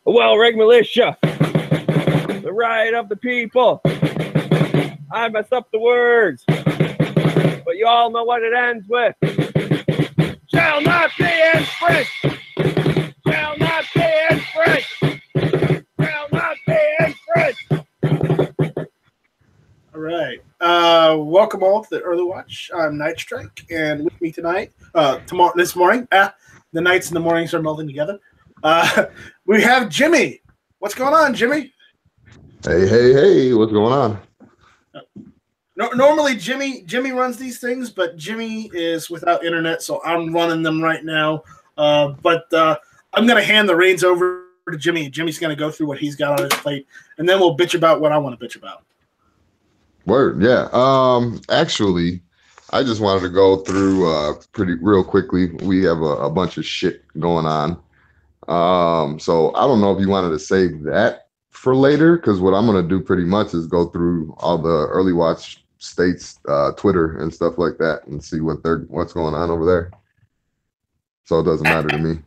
well-rigged militia, the right of the people. I messed up the words, but you all know what it ends with. Shall not be infringed. Shall not be infringed. Shall not be infringed. All right. Welcome all to the Early Watch. I'm Night Strike, and with me tonight, this morning, the nights and the mornings are melding together. We have Jimmy. What's going on, Jimmy? Hey, what's going on? Normally Jimmy runs these things, but Jimmy is without internet, so I'm running them right now. But I'm going to hand the reins over to Jimmy. Jimmy's going to go through what he's got on his plate, and then we'll bitch about what I want to bitch about. Word, yeah. Actually, I just wanted to go through real quickly. We have a bunch of shit going on. So I don't know if you wanted to save that for later, because what I'm going to do pretty much is go through all the Early Watch states, Twitter and stuff like that, and see what's going on over there. So it doesn't matter to me.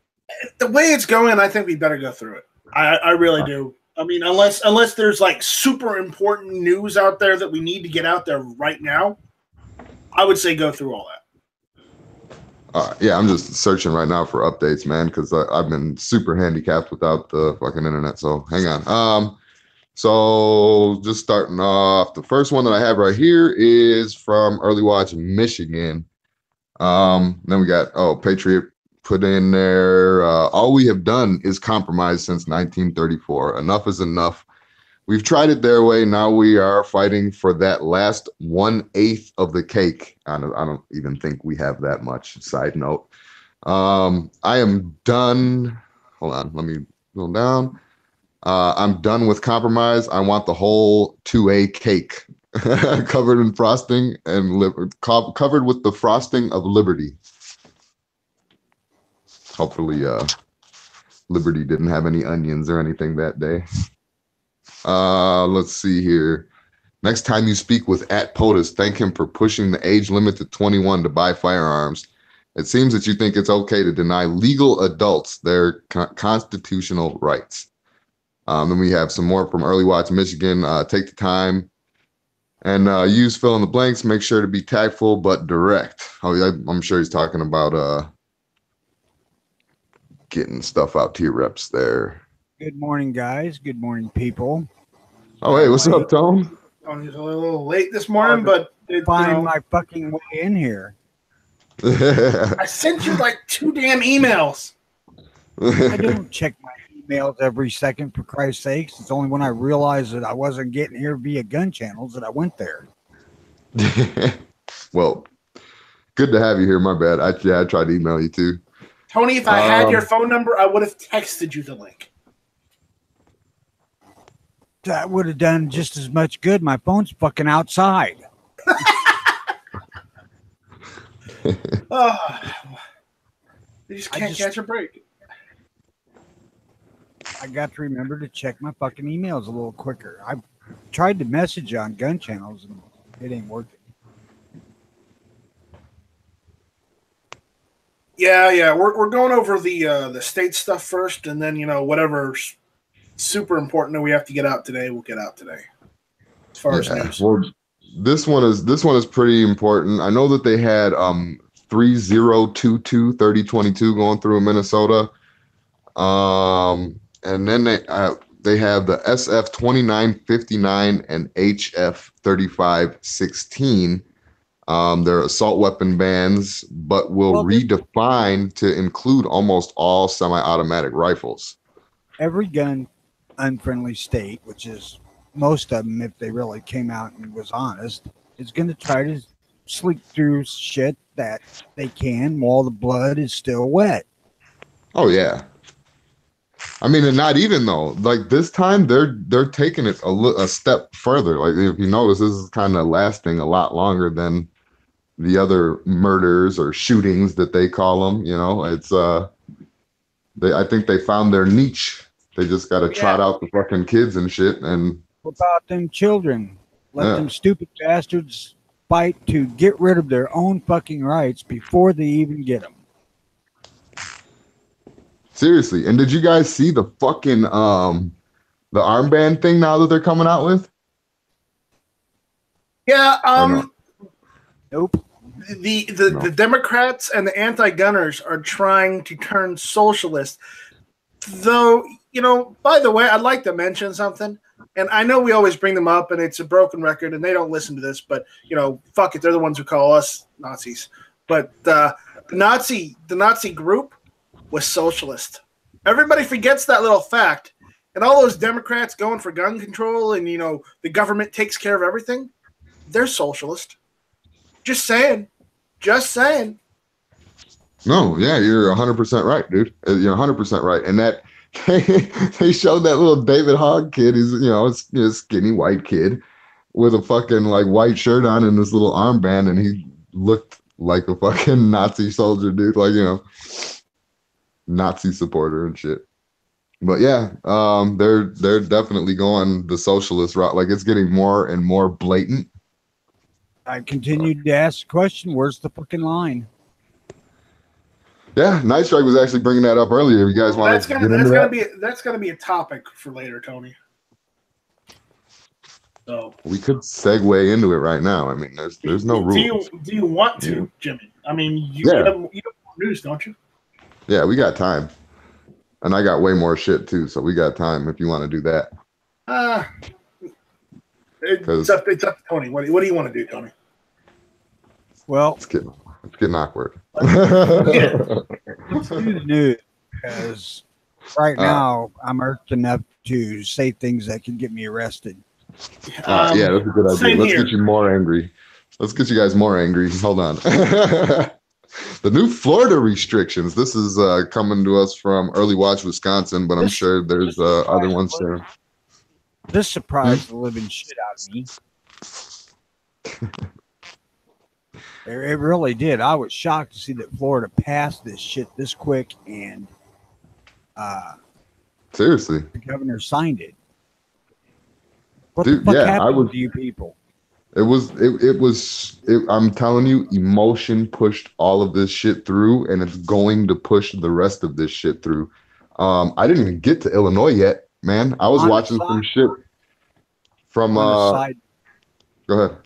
The way it's going, I think we better go through it. I really do. I mean, unless there's like super important news out there that we need to get out there right now, I would say go through all that. Yeah, I'm just searching right now for updates, man, because I've been super handicapped without the fucking internet. So hang on. So just starting off, the first one that I have right here is from Early Watch Michigan. Then we got Patriot put in there. All we have done is compromise since 1934. Enough is enough. We've tried it their way. Now we are fighting for that last 1/8 of the cake. I don't even think we have that much. Side note. I am done. Hold on. Let me go down. I'm done with compromise. I want the whole 2A cake covered in frosting and covered with the frosting of liberty. Hopefully, Liberty didn't have any onions or anything that day. Let's see here. Next time you speak with @POTUS, thank him for pushing the age limit to 21 to buy firearms. It seems that you think it's okay to deny legal adults their constitutional rights. Then we have some more from Early Watch Michigan. Take the time and use fill in the blanks. Make sure to be tactful but direct. I'm sure he's talking about getting stuff out to your reps there. Good morning, guys. Good morning, people. Oh, hey, what's up, Tone? Tony's a little late this morning, but find my fucking way in here. I sent you like 2 damn emails. I don't check my emails every second, for Christ's sakes. It's only when I realized that I wasn't getting here via gun channels that I went there. Well, good to have you here. My bad. I tried to email you too. Tony, if I had your phone number, I would have texted you the link. That would have done just as much good. My phone's fucking outside. You just can't catch a break. I got to remember to check my fucking emails a little quicker. I tried to message you on gun channels and it ain't working. Yeah. We're going over the state stuff first, and then whatever's super important that we have to get out today, we'll get out today. As far as news. Well, this one is pretty important. I know that they had 3022-3022 going through in Minnesota. And then they have the SF 2959 and HF 3516. They're assault weapon bans, but will redefine to include almost all semi-automatic rifles. Every gun unfriendly state, which is most of them, if they really came out and was honest, is going to try to sleep through shit that they can while the blood is still wet. Oh yeah. I mean, and not even though, like this time they're taking it a step further. Like if you notice, this is kind of lasting a lot longer than the other murders or shootings that they call them. It's I think they found their niche. They just got to trot out the fucking kids and shit. And what about them children? Let them stupid bastards fight to get rid of their own fucking rights before they even get them. Seriously. And did you guys see the fucking the armband thing now that they're coming out with? Yeah. Nope. The Democrats and the anti-gunners are trying to turn socialist. Though, by the way, I'd like to mention something. And I know we always bring them up, and it's a broken record, and they don't listen to this. But fuck it, they're the ones who call us Nazis. But the Nazi group was socialist. Everybody forgets that little fact, and all those Democrats going for gun control, and the government takes care of everything. They're socialist. Just saying. No, yeah, you're 100% right, dude. You're 100% right. And that they showed that little David Hogg kid. He's a skinny white kid with a fucking like white shirt on and this little armband, and he looked like a fucking Nazi soldier, dude. Like Nazi supporter and shit. But yeah, they're definitely going the socialist route. Like it's getting more and more blatant. I continued to ask the question, where's the fucking line? Yeah, Night Strike was actually bringing that up earlier. You guys want to get into that? That's gonna be a topic for later, Tony. So we could segue into it right now. I mean, there's no rules. Do you want to, Jimmy? I mean, you have more news, don't you? Yeah, we got time, and I got way more shit too. So we got time if you want to do that. It's up to Tony. What do you want to do, Tony? Well, it's getting awkward. Let's do the news, because right now I'm irked enough to say things that can get me arrested. Yeah, that's a good idea. Let's get you more angry. Let's get you guys more angry. Hold on. The new Florida restrictions. This is coming to us from Early Watch, Wisconsin, but I'm sure there's other ones there. This surprised the living shit out of me. It really did. I was shocked to see that Florida passed this shit this quick, and seriously, the governor signed it. What Dude, the fuck happened to you people? It was. I'm telling you, emotion pushed all of this shit through, and it's going to push the rest of this shit through. I didn't even get to Illinois yet, man. I was watching some shit from. Go ahead.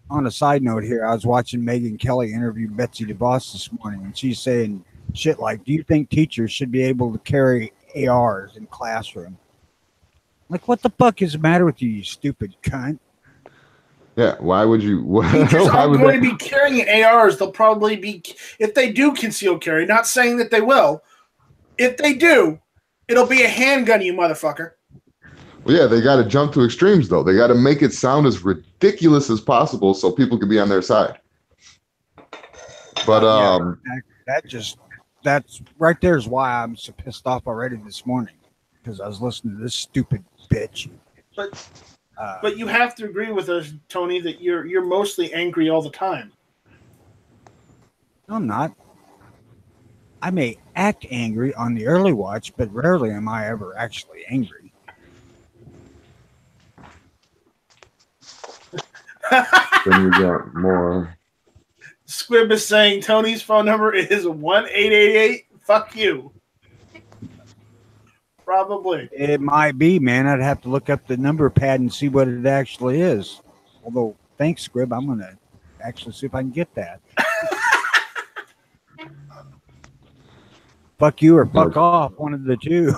On a side note here, I was watching Megyn Kelly interview Betsy DeVos this morning, and she's saying shit like, do you think teachers should be able to carry ARs in classroom? Like, what the fuck is the matter with you, you stupid cunt? Yeah, why would you? Teachers aren't going to be carrying ARs. They'll probably be, if they do conceal carry, not saying that they will. If they do, it'll be a handgun, you motherfucker. Well, yeah, they got to jump to extremes, though. They got to make it sound as ridiculous as possible so people can be on their side. But that's right there is why I'm so pissed off already this morning, because I was listening to this stupid bitch. But you have to agree with us, Tony, that you're mostly angry all the time. No, I'm not. I may act angry on the early watch, but rarely am I ever actually angry. Then we got more. Squib is saying Tony's phone number is 1-888. Fuck you. Probably. It might be, man. I'd have to look up the number pad and see what it actually is. Although, thanks, Squib. I'm going to actually see if I can get that. Fuck you or fuck off, one of the two.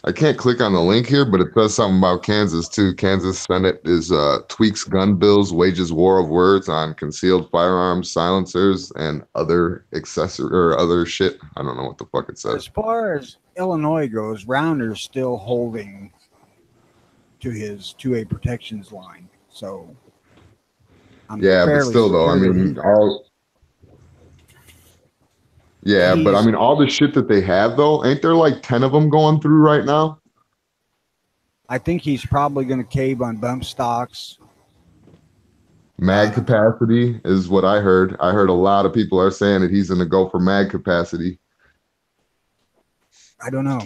I can't click on the link here, but it says something about Kansas too. Kansas Senate is tweaks gun bills, wages war of words on concealed firearms, silencers, and other accessory or other shit. I don't know what the fuck it says. As far as Illinois goes, Rounder's still holding to his 2A protections line. So, yeah, but still though, I mean, all. Yeah, but I mean, all the shit that they have, though, ain't there like 10 of them going through right now? I think he's probably going to cave on bump stocks. Mag capacity is what I heard. I heard a lot of people are saying that he's going to go for mag capacity. I don't know.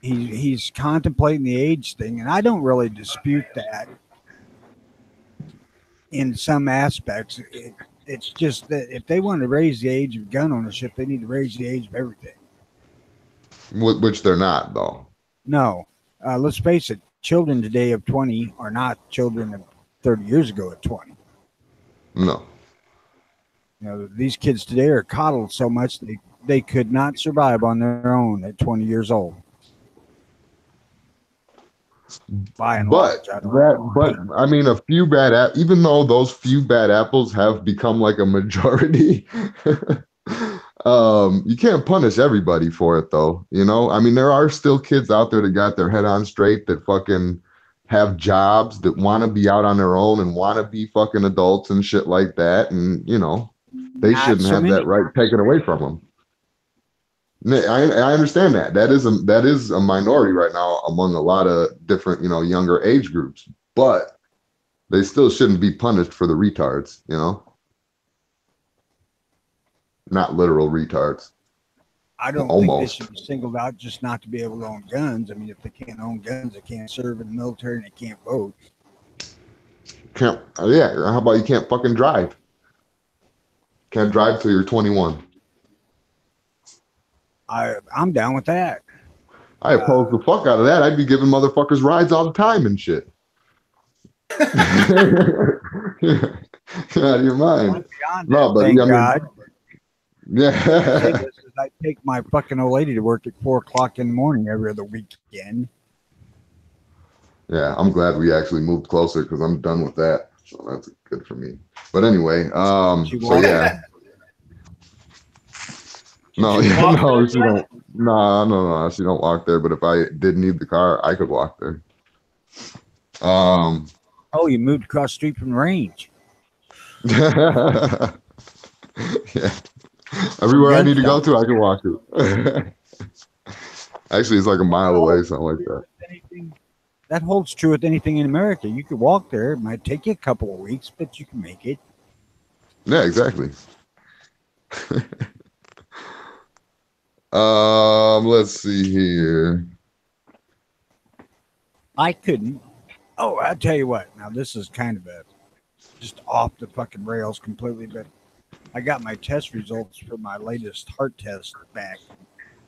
He's contemplating the age thing, and I don't really dispute that in some aspects. It's just that if they want to raise the age of gun ownership, they need to raise the age of everything. Which they're not, though. No, let's face it. Children today of 20 are not children of 30 years ago at 20. No. You know, these kids today are coddled so much they could not survive on their own at 20 years old. By and large, I mean, a few bad even though those few bad apples have become like a majority, you can't punish everybody for it, though. You know, I mean, there are still kids out there that got their head on straight, that fucking have jobs, that want to be out on their own and want to be fucking adults and shit like that, and you know, they shouldn't have that right taken away from them. I understand that. That is a minority right now among a lot of different, you know, younger age groups, but they still shouldn't be punished for the retards, you know? Not literal retards. I don't think they should be singled out just not to be able to own guns. I mean, if they can't own guns, they can't serve in the military and they can't vote. Yeah, how about you can't fucking drive? Can't drive till you're 21. I'm down with that. I oppose the fuck out of that. I'd be giving motherfuckers rides all the time and shit. Get out of your mind. No, but thank God. Yeah. I take my fucking old lady to work at 4 o'clock in the morning every other weekend. Yeah, I'm glad we actually moved closer because I'm done with that. So that's good for me. But anyway, so yeah. No, she don't. No, she don't walk there. But if I did need the car, I could walk there. Oh, you moved across the street from the range. Yeah. Everywhere I need to go to, I can walk to. Actually, it's like a mile away, something like that. That holds true with anything in America. You could walk there. It might take you a couple of weeks, but you can make it. Yeah, exactly. Let's see here. I couldn't. Oh, I'll tell you what. Now, this is kind of just off the fucking rails completely, but I got my test results for my latest heart test back.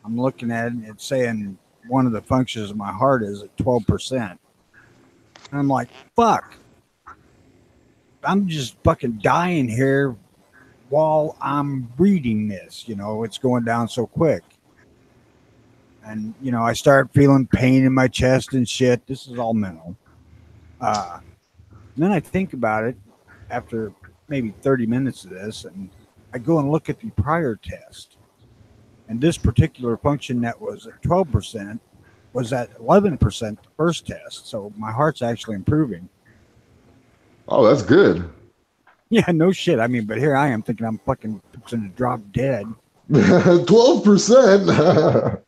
I'm looking at it, and it's saying one of the functions of my heart is at 12%. And I'm like, fuck. I'm just fucking dying here while I'm reading this. You know, it's going down so quick. And, you know, I start feeling pain in my chest and shit. This is all mental. And then I think about it after maybe 30 minutes of this, and I go and look at the prior test. And this particular function that was at 12% was at 11% the first test. So my heart's actually improving. Oh, that's good. Yeah, no shit. I mean, but here I am thinking I'm fucking fixing to drop dead. 12%.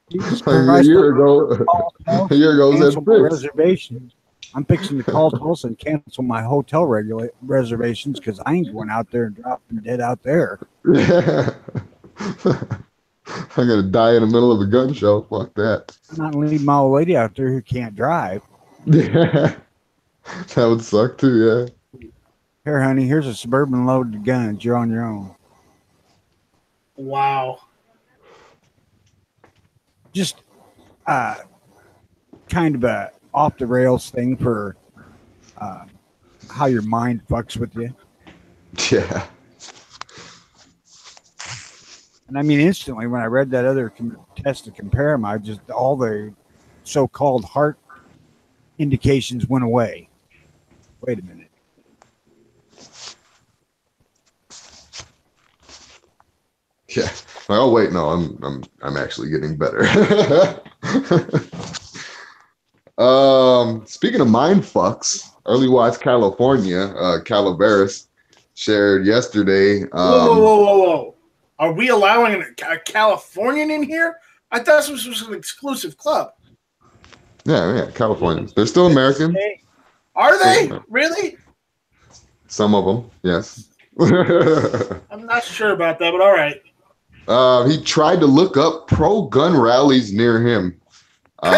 A year ago, reservations. I'm fixing to call Tulsa and cancel my hotel reservations because I ain't going out there and dropping dead out there. Yeah. I'm gonna die in the middle of a gun show. Fuck that. I'm not leaving my old lady out there who can't drive. Yeah, that would suck too. Yeah. Here, honey, here's a Suburban loaded guns. You're on your own. Wow. Just kind of a off the rails thing for how your mind fucks with you. Yeah. And I mean, instantly when I read that other test to compare them, all the so-called heart indications went away. Wait a minute. Yeah. Like, oh wait, no, I'm actually getting better. Speaking of mind fucks, Early Watch California, Calaveras shared yesterday. Whoa. Are we allowing a Californian in here? I thought this was an exclusive club. Yeah, Californians. They're still American. Are they? Really? Some of them, yes. I'm not sure about that, but all right. He tried to look up pro-gun rallies near him. He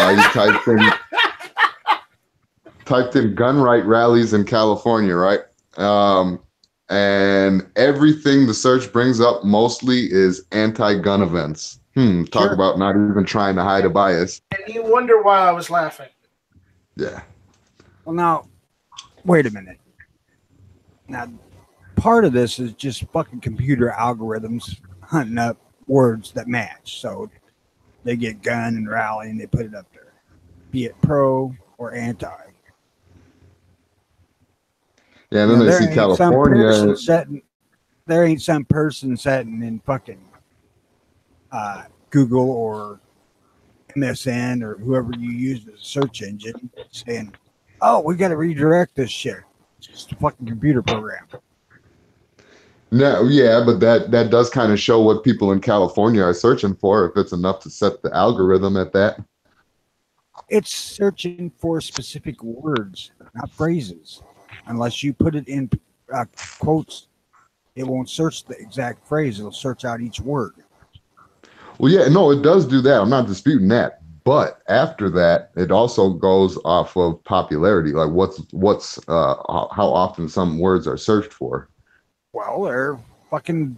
typed in gun right rallies in California, right? and everything the search brings up mostly is anti-gun events. Talk Sure. about not even trying to hide a bias. And you wonder why I was laughing. Yeah. Well, now, wait a minute. Now, part of this is just fucking computer algorithms hunting up words that match. So they get gun and rally and they put it up there, be it pro or anti. Yeah, and then they see California. There ain't some person sitting in fucking Google or MSN or whoever you use as a search engine saying, "Oh, we got to redirect this shit." It's just a fucking computer program. No, yeah, but that does kind of show what people in California are searching for, if it's enough to set the algorithm at that. It's searching for specific words, not phrases. Unless you put it in quotes, it won't search the exact phrase. It'll search out each word. Well, yeah, no, it does do that. I'm not disputing that. But after that, it also goes off of popularity, like how often some words are searched for. Well, there are fucking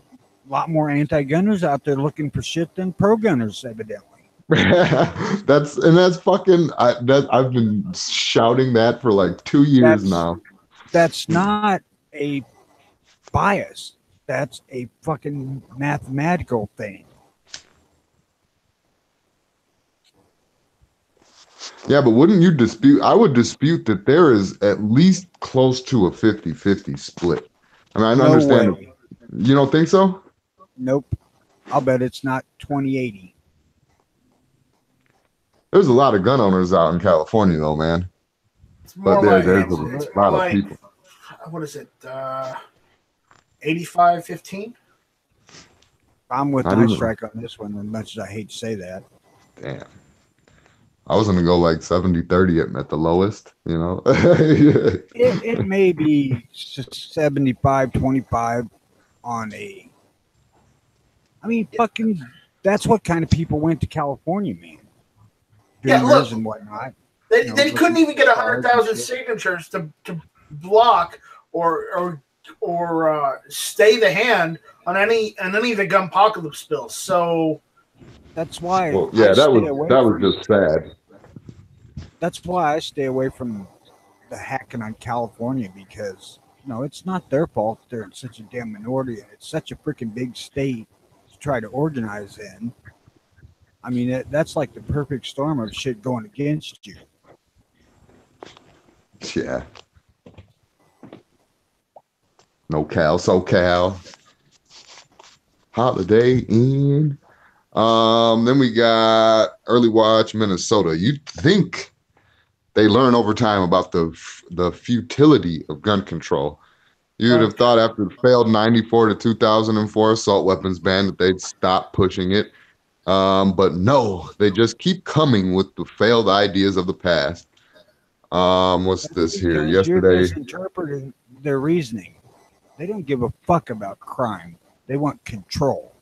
lot more anti-gunners out there looking for shit than pro-gunners, evidently. that's fucking. I've been shouting that for like 2 years now. That's not a bias. That's a fucking mathematical thing. Yeah, but wouldn't you dispute? I would dispute that there is at least close to a 50-50 split. I mean, I understand. Way. You don't think so? Nope. I'll bet it's not 20/80. There's a lot of gun owners out in California, though, man. It's more But there's it's a lot like, of people. What is it? 85-15? I'm with STRYKE on this one, as much as I hate to say that. Damn. I was going to go like 70-30 at the lowest, you know? it may be 75-25 on a... I mean, fucking... That's what kind of people went to California, man. Dreamers and whatnot. They couldn't even get 100,000 signatures to block or stay the hand on any of the gun apocalypse bills. So that's why. Well, yeah, that was just sad. That's why I stay away from the hacking on California, because it's not their fault they're in such a damn minority and it's such a freaking big state to try to organize in. I mean, that's like the perfect storm of shit going against you. Yeah. No Cal, SoCal. Holiday Inn. Then we got Early Watch Minnesota. You'd think they learn over time about the futility of gun control. You'd have thought after the failed 94 to 2004 assault weapons ban that they'd stop pushing it. But no, they just keep coming with the failed ideas of the past. What's this here? Yesterday, you're misinterpreting their reasoning. They don't give a fuck about crime. They want control.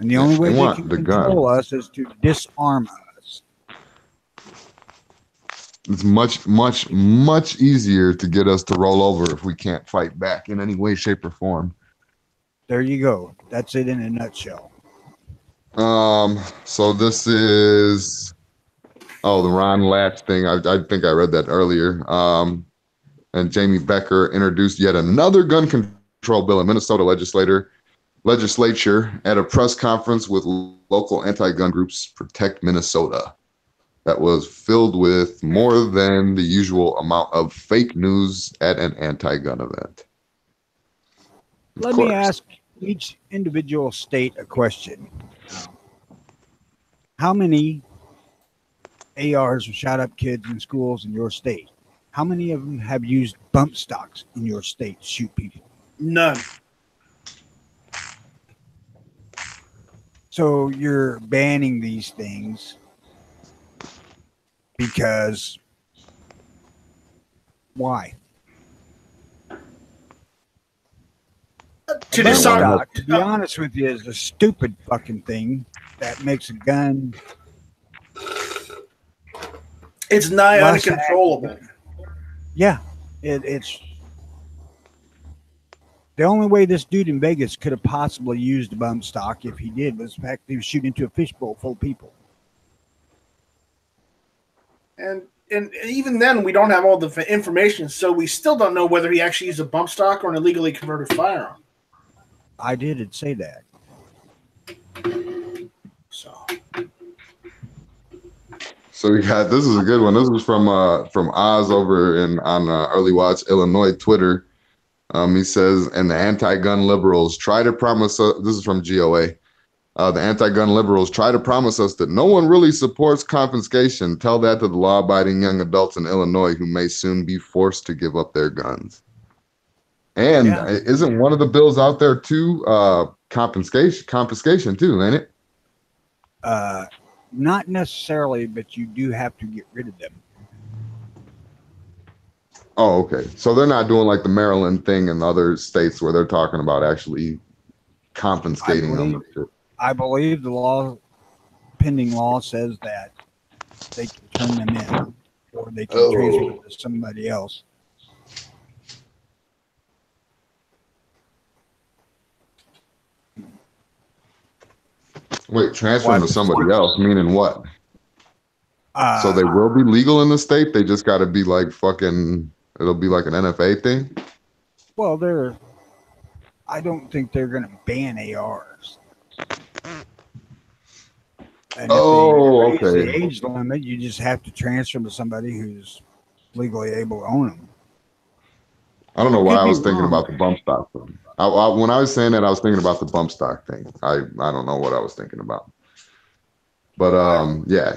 And the only way they can control us is to disarm us. It's much, much, much easier to get us to roll over if we can't fight back in any way, shape, or form. There you go. That's it in a nutshell. So this is the Ron Latch thing. I think I read that earlier. And Jamie Becker introduced yet another gun control bill in Minnesota legislature at a press conference with local anti-gun groups Protect Minnesota. That was filled with more than the usual amount of fake news at an anti-gun event. Let me ask each individual state a question. How many ARs have shot up kids in schools in your state? How many of them have used bump stocks in your state to shoot people? None. So you're banning these things because why? To decide. To be honest with you, is a stupid fucking thing that makes a gun. It's nigh uncontrollable. Yeah, it's The only way this dude in Vegas could have possibly used a bump stock, if he did, was the fact that he was shooting into a fishbowl full of people. And even then, we don't have all the information, so we still don't know whether he actually used a bump stock or an illegally converted firearm. I did say that. So we got, this is a good one. This was from Oz over on Early Watch Illinois Twitter. He says, and the anti-gun liberals try to promise us, this is from GOA. The anti-gun liberals try to promise us that no one really supports confiscation. Tell that to the law-abiding young adults in Illinois who may soon be forced to give up their guns. And isn't one of the bills out there too confiscation too, ain't it? Not necessarily, but you do have to get rid of them. Oh, okay. So they're not doing like the Maryland thing in other states where they're talking about actually confiscating them. I believe the pending law says that they can turn them in or they can transfer them to somebody else. Wait, transfer them to somebody else, meaning what? So they will be legal in the state? They just got to be like fucking, it'll be like an NFA thing? Well, I don't think they're going to ban ARs. And if they raise the age limit, you just have to transfer them to somebody who's legally able to own them. I don't know why I was thinking about the bump stock thing. When I was saying that, I was thinking about the bump stock thing. I don't know what I was thinking about. But yeah.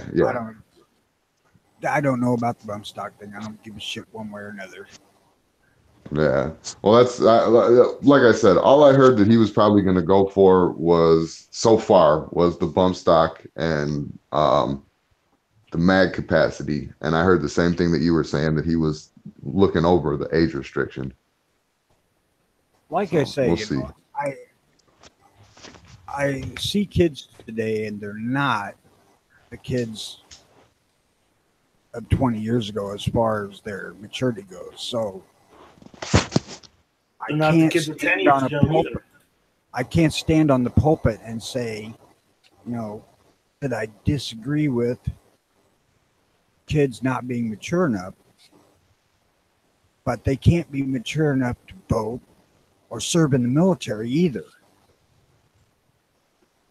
I don't know about the bump stock thing. I don't give a shit one way or another. Yeah. Well, that's like I said, all I heard that he was probably going to go for was the bump stock and the mag capacity. And I heard the same thing that you were saying, that he was looking over the age restriction. Like I say, I see kids today, and they're not the kids of 20 years ago as far as their maturity goes. So I can't stand on the pulpit and say, that I disagree with kids not being mature enough, but they can't be mature enough to vote or serve in the military either.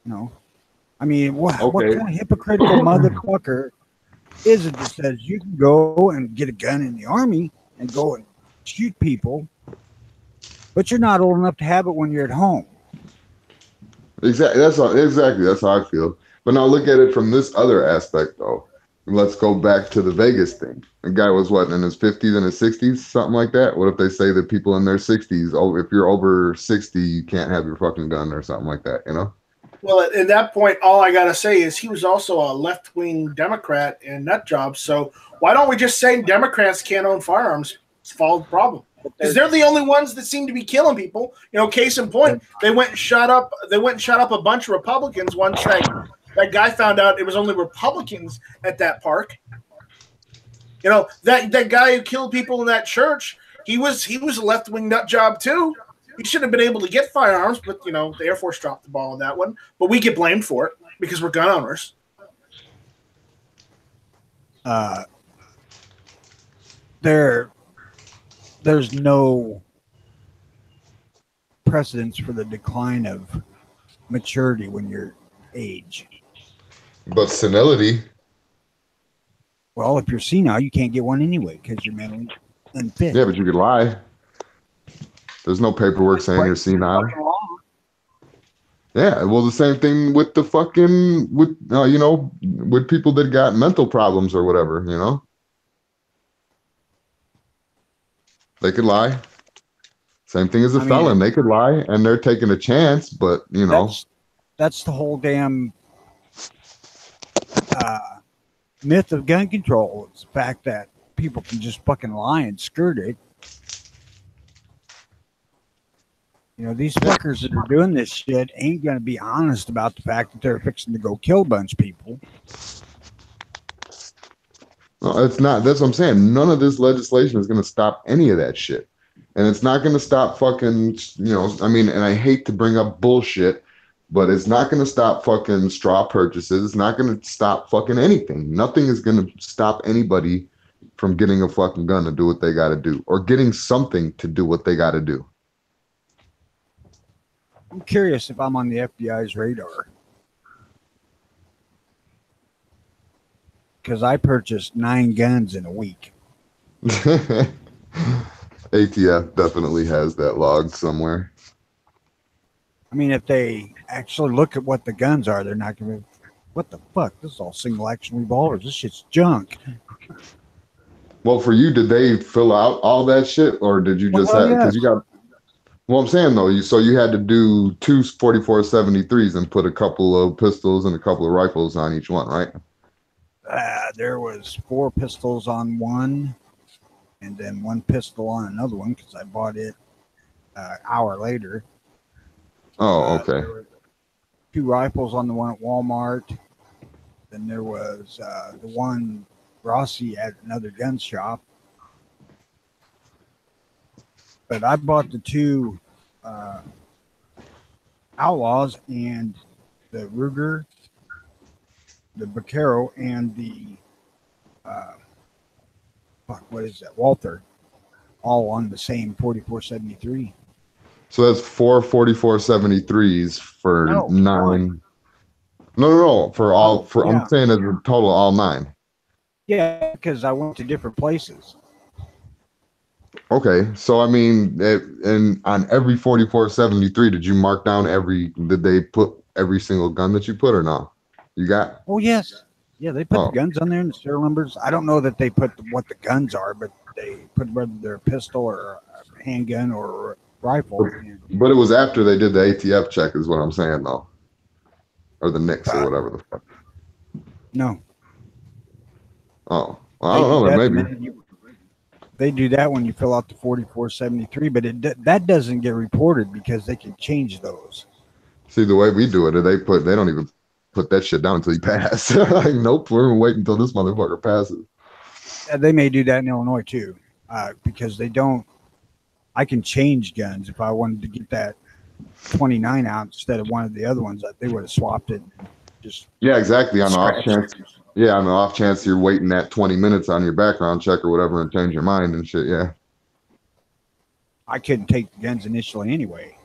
I mean, what kind of hypocritical motherfucker is it that says you can go and get a gun in the army and go and shoot people, but you're not old enough to have it when you're at home? Exactly. That's how I feel. But now look at it from this other aspect, though. Let's go back to the Vegas thing. The guy was what, in his 50s and his 60s, something like that? What if they say that people in their 60s, if you're over 60, you can't have your fucking gun or something like that, Well, at that point, all I got to say is he was also a left-wing Democrat and nut job. So why don't we just say Democrats can't own firearms? Solve the problem. Because they're the only ones that seem to be killing people. Case in point, they went and shot up a bunch of Republicans once that guy found out it was only Republicans at that park. That guy who killed people in that church, he was a left-wing nut job too. He should have been able to get firearms, but the Air Force dropped the ball on that one. But we get blamed for it because we're gun owners. There's no precedence for the decline of maturity when you're age. But senility. Well, if you're senile, you can't get one anyway because you're mentally unfit. Yeah, but you could lie. There's no paperwork saying you're senile. Yeah, well, the same thing with the fucking with people that got mental problems or whatever. They could lie. Same thing as a felon. They could lie, and they're taking a chance, but that's the whole damn myth of gun control. It's the fact that people can just fucking lie and skirt it. These fuckers that are doing this shit ain't going to be honest about the fact that they're fixing to go kill a bunch of people. No, it's not. That's what I'm saying. None of this legislation is going to stop any of that shit. And it's not going to stop fucking, I mean, and I hate to bring up bullshit, but it's not going to stop fucking straw purchases. It's not going to stop fucking anything. Nothing is going to stop anybody from getting a fucking gun to do what they got to do, or getting something to do what they got to do. I'm curious if I'm on the FBI's radar. Because I purchased 9 guns in a week. ATF definitely has that logged somewhere. I mean, if they actually look at what the guns are, they're not going to. What the fuck? This is all single action revolvers. This shit's junk. Well, for you, did they fill out all that shit, or did you just have? Because you got. Well, I'm saying though, you had to do 2 44-73s and put a couple of pistols and a couple of rifles on each one, right? There was 4 pistols on one, and then 1 pistol on another one because I bought it an hour later. Oh, okay. There were 2 rifles on the one at Walmart. Then there was the one Rossi at another gun shop. But I bought the 2 Outlaws and the Ruger, the Vaquero, and the what is that? Walther, all on the same 44-73. So that's 4 44-73s for 9. No. For all, I'm saying as a total, all 9. Yeah, because I went to different places. Okay, so I mean, and on every 44-73, did you mark down did they put every single gun that you put or not? You got? Oh, yes. Yeah, they put the guns on there and the serial numbers. I don't know that they put what the guns are, but they put whether they're a pistol or a handgun or a rifle. But it was after they did the ATF check is what I'm saying, though. Or the NICS or whatever the fuck. No. Oh, well, I don't know. Maybe. They do that when you fill out the 44-73, but that doesn't get reported because they can change those. See, the way we do it, they don't even put that shit down until you pass. Like, nope, we're gonna wait until this motherfucker passes. They may do that in Illinois too, because they don't. I can change guns if I wanted to get that 29 out instead of one of the other ones. They would have swapped it. Yeah, exactly. On the off chance. Yeah, on the off chance you're waiting that 20 minutes on your background check or whatever and change your mind and shit. Yeah. I couldn't take the guns initially anyway.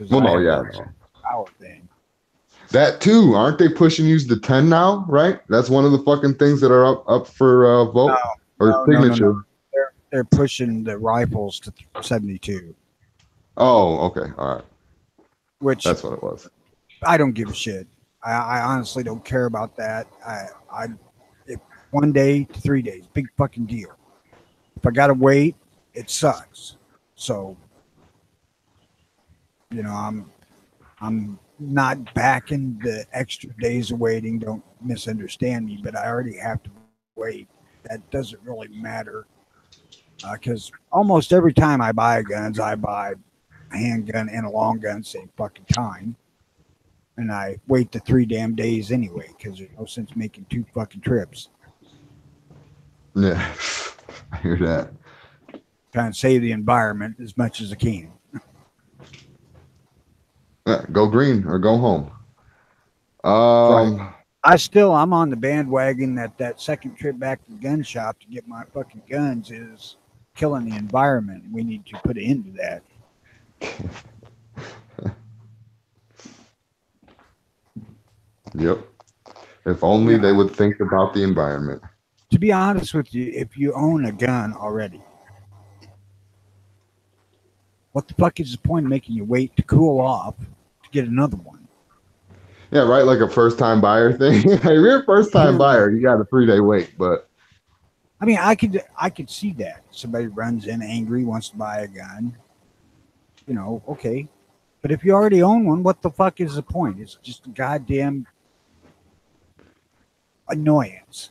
Power thing. That too, aren't they pushing you to 10 now? Right, that's one of the fucking things that are up for vote signature. No. They're pushing the rifles to 72. Oh, okay, all right. Which that's what it was. I don't give a shit. I honestly don't care about that. If 1 day to 3 days, big fucking deal. If I gotta wait, it sucks. So, I'm not backing the extra days of waiting. Don't misunderstand me, but I already have to wait. That doesn't really matter because almost every time I buy guns, I buy a handgun and a long gun same fucking time, and I wait the 3 damn days anyway because there's no sense making 2 fucking trips. Yeah, I hear that. Trying to save the environment as much as I can. Yeah, go green or go home. Right. I'm on the bandwagon that second trip back to the gun shop to get my fucking guns is killing the environment. We need to put an end to that. Yep. If only they would think about the environment. To be honest with you, if you own a gun already, what the fuck is the point of making you wait to cool off to get another one? Yeah, right. Like a first-time buyer thing. If you're a first-time buyer, you got a 3-day wait. But I mean, I could see that somebody runs in angry, wants to buy a gun. Okay. But if you already own one, what the fuck is the point? It's just a goddamn annoyance.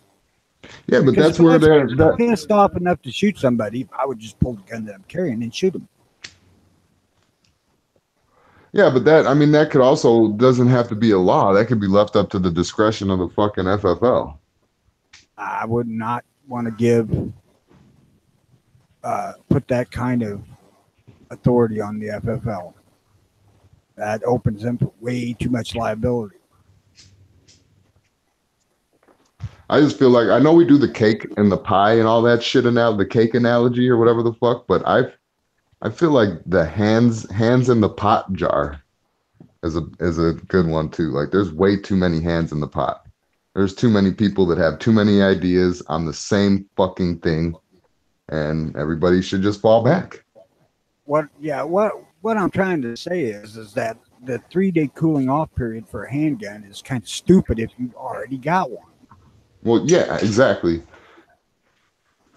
Yeah, but that's where they're pissed off enough to shoot somebody. I would just pull the gun that I'm carrying and shoot them. Yeah, but that could also doesn't have to be a law. That could be left up to the discretion of the fucking FFL. I would not want to give put that kind of authority on the FFL. That opens them to way too much liability. I just feel like I know we do the cake and the pie and all that shit the cake analogy or whatever the fuck, but I feel like the hands in the pot jar is a good one too. Like there's way too many hands in the pot. There's too many people that have too many ideas on the same fucking thing, and everybody should just fall back. What I'm trying to say is that the 3-day cooling off period for a handgun is kind of stupid if you've already got one. Well, yeah, exactly.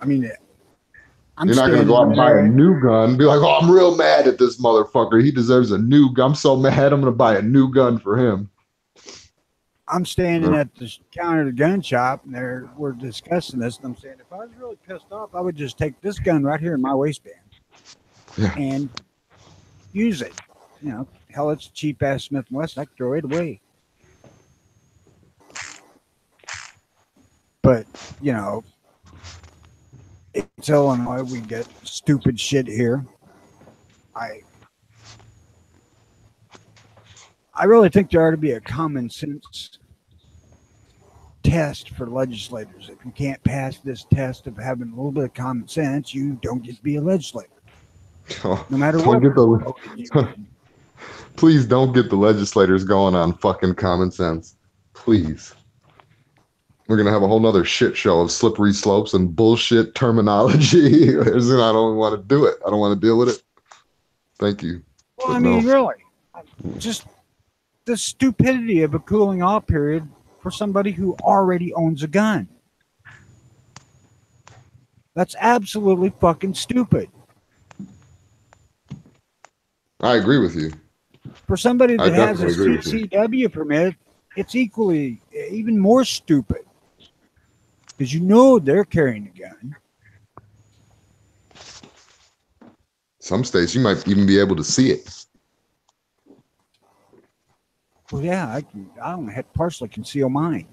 I mean, you're not going to go out and buy a new gun and be like, oh, I'm real mad at this motherfucker. He deserves a new gun. I'm so mad I'm going to buy a new gun for him. I'm standing at the counter of the gun shop, and we're discussing this, and I'm saying, if I was really pissed off, I would just take this gun right here in my waistband and use it. You know, hell, it's a cheap-ass Smith & Wesson. I could throw it away. But, you know, it's Illinois. We get stupid shit here. I really think there ought to be a common sense test for legislators. If you can't pass this test of having a little bit of common sense, you don't get to be a legislator. No matter what. Please don't get the legislators going on fucking common sense. Please. We're going to have a whole nother shit show of slippery slopes and bullshit terminology. I don't want to do it. I don't want to deal with it. Thank you. Well, I mean, really. Just the stupidity of a cooling off period for somebody who already owns a gun. That's absolutely fucking stupid. I agree with you. For somebody that has a CCW permit, it's even more stupid. Because you know they're carrying a gun. Some states you might even be able to see it. Well, yeah, I don't have to partially conceal mine.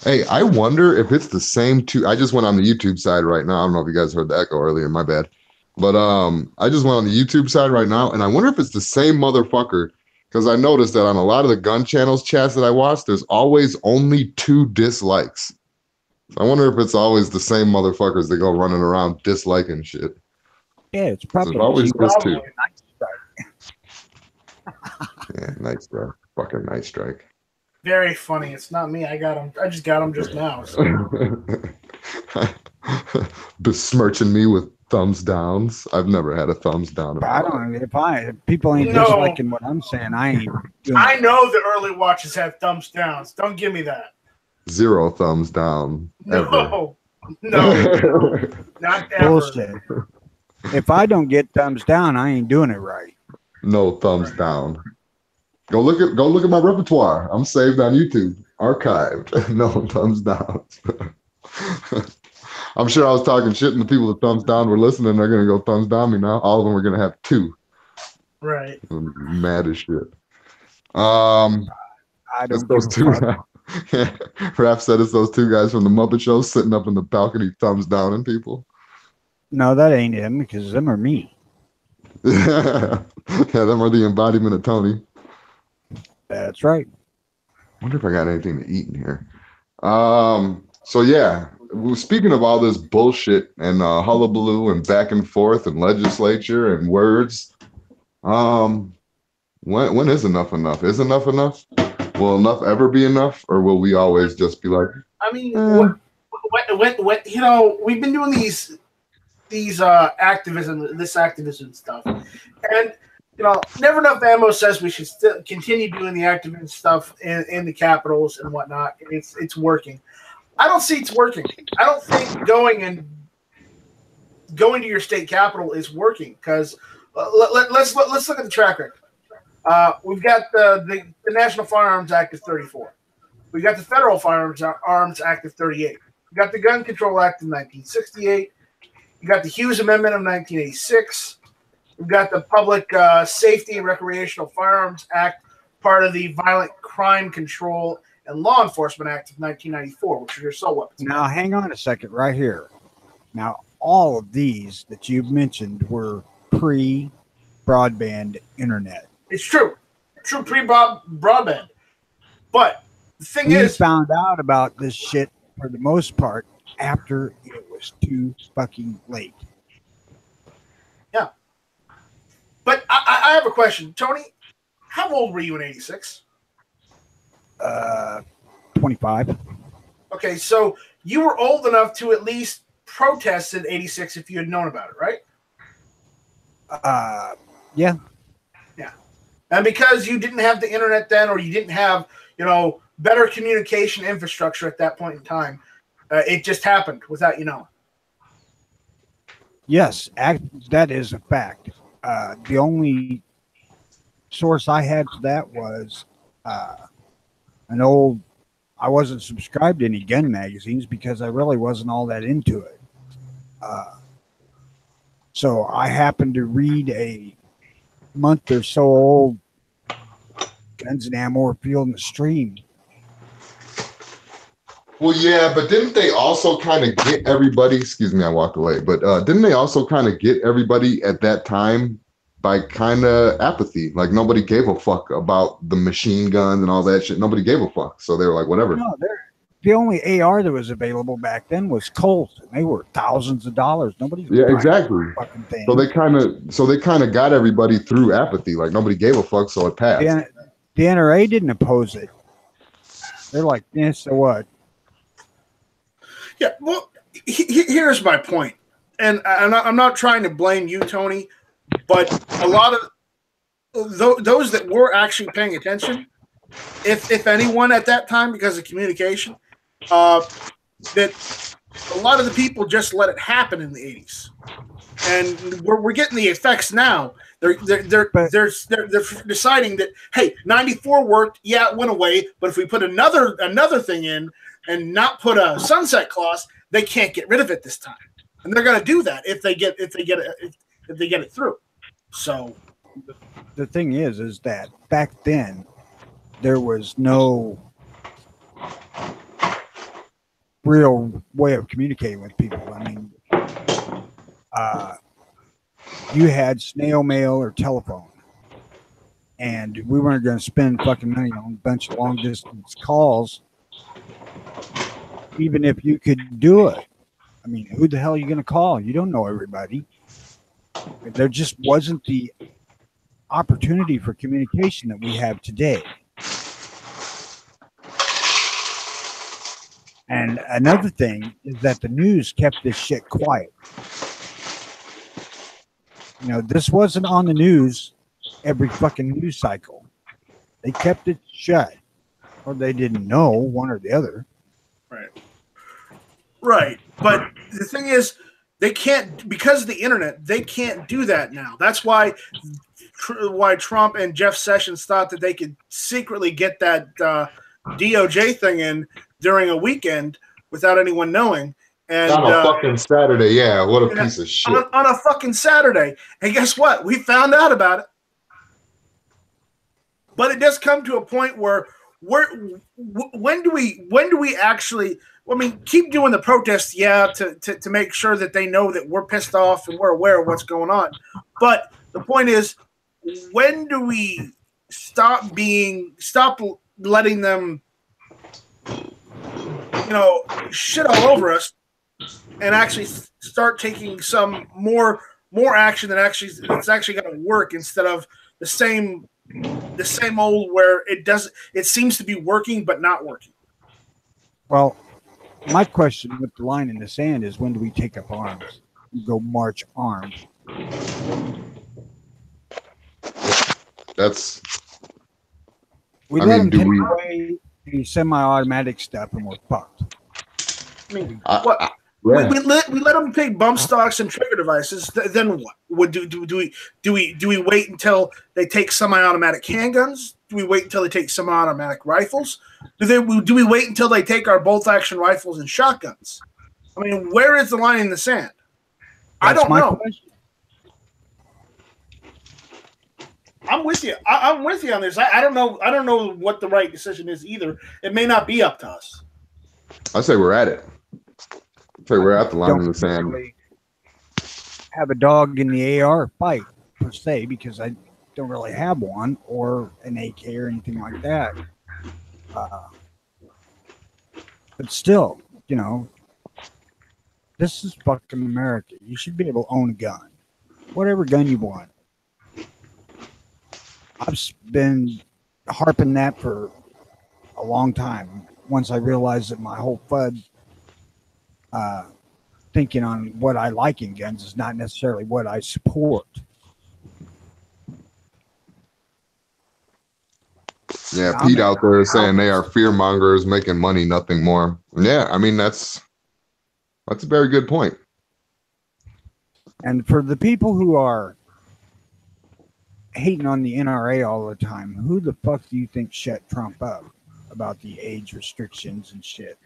Hey, I wonder if it's the same I just went on the YouTube side right now. I don't know if you guys heard the echo earlier, my bad. But I just went on the YouTube side right now, and I wonder if it's the same motherfucker. Because I noticed that on a lot of the gun channels chats that I watch, there's always only 2 dislikes. So I wonder if it's always the same motherfuckers that go running around disliking shit. Yeah, it's probably always just 2. Yeah, Night Strike. Fucking Night Strike. Very funny. It's not me. I got him. I just got him just now. So. Besmirching me with thumbs downs. I've never had a thumbs down. I don't know if people ain't disliking what I'm saying. I ain't. I know the early watches have thumbs downs. Don't give me that. 0 thumbs down. No, not ever. Bullshit. If I don't get thumbs down, I ain't doing it right. No thumbs down. Go look at my repertoire. I'm saved on YouTube, archived. No thumbs down. I'm sure I was talking shit, and the people that thumbs down were listening. They're gonna go thumbs down me now. All of them are gonna have 2. Right. I'm mad as shit. I don't. Those 2. Raph said it's those 2 guys from the Muppet Show sitting up in the balcony, thumbs downing people. No, that ain't him, because them are me. Yeah, them are the embodiment of Tony. That's right. I wonder if I got anything to eat in here. So yeah, speaking of all this bullshit and hullabaloo and back and forth and legislature and words, when is enough enough? Is enough enough? Will enough ever be enough, or will we always just be like? I mean, what you know, we've been doing these activism stuff, and you know, Never Enough Ammo says we should still continue doing the activism stuff in the capitals and whatnot. And it's working. I don't see it's working. I don't think going to your state capital is working because let's look at the track record. We've got the National Firearms Act of 34. We got the Federal Firearms Act of 38. We got the Gun Control Act of 1968. You got the Hughes Amendment of 1986. We've got the Public Safety and Recreational Firearms Act, part of the Violent Crime Control and Law Enforcement Act of 1994, which is your assault weapons. Now, hang on a second right here. Now, all of these that you've mentioned were pre-broadband internet. It's true. True pre-broadband. But the thing We is, found out about this shit for the most part after it was too fucking late. yeah. But I have a question. Tony, how old were you in 86? 25. Okay, so you were old enough to at least protest in 86 if you had known about it, right? Yeah. Yeah. And because you didn't have the internet then, or you didn't have, better communication infrastructure at that point in time, it just happened without you knowing. Yes, that is a fact. The only source I had for that was an old. I wasn't subscribed to any gun magazines because I really wasn't all that into it. So I happened to read a month or so old Guns and Ammo Field and Stream. Well, yeah, but didn't they also kind of get everybody? Excuse me, I walked away. But didn't they also kind of get everybody at that time by kind of apathy? Like nobody gave a fuck about the machine guns and all that shit. Nobody gave a fuck, so they were like, whatever. No, the only AR that was available back then was Colt, and they were thousands of dollars. Nobody's Yeah, exactly. Fucking thing. So they kind of got everybody through apathy. Like nobody gave a fuck, so it passed. The NRA didn't oppose it. They're like, yeah, so what? Yeah, well, here's my point. And I'm not trying to blame you, Tony, but a lot of those that were actually paying attention, if anyone at that time, because of communication, that a lot of the people just let it happen in the 80s. And we're getting the effects now. They're deciding that, hey, 94 worked, yeah, it went away, but if we put another thing in and not put a sunset clause, they can't get rid of it this time. And they're going to do that if they get it through. So the thing is that back then there was no real way of communicating with people. I mean, you had snail mail or telephone, and we weren't going to spend fucking money on a bunch of long distance calls, even if you could do it. I mean, who the hell are you going to call? You don't know everybody. There just wasn't the opportunity for communication that we have today. And another thing is that the news kept this shit quiet. You know, this wasn't on the news every fucking news cycle. They kept it shut, or they didn't know, one or the other. Right. But the thing is, they can't, because of the internet, they can't do that now. That's why Trump and Jeff Sessions thought that they could secretly get that DOJ thing in during a weekend without anyone knowing. And on a fucking Saturday, yeah. What a piece of shit. On a fucking Saturday. And guess what? We found out about it. But it does come to a point where when do we actually, I mean, keep doing the protests, yeah, to make sure that they know that we're pissed off and we're aware of what's going on. But the point is, when do we stop letting them, shit all over us and actually start taking some more action that's actually going to work, instead of the same old where it seems to be working but not working. Well, my question with the line in the sand is, when do we take up arms and go march armed? We let them take away the semi-automatic stuff and we're fucked. I mean, what? We let them take bump stocks and trigger devices. Then what? Do we wait until they take semi-automatic handguns? Do we wait until they take semi-automatic rifles? Do we wait until they take our bolt-action rifles and shotguns? I mean, where is the line in the sand? I don't know. Question. I'm with you. I'm with you on this. I don't know. I don't know what the right decision is either. It may not be up to us. I say we're at it. We're at the line in the sand. have a dog in the AR fight per se because I don't really have one or an AK or anything like that. But still, you know, this is fucking America. You should be able to own a gun, whatever gun you want. I've been harping that for a long time. Once I realized that my whole FUD thinking on what I like in guns is not necessarily what I support. Yeah, Pete out there saying they are fear mongers making money, nothing more. Yeah, I mean that's a very good point. And for the people who are hating on the NRA all the time, who the fuck do you think shut Trump up about the age restrictions and shit?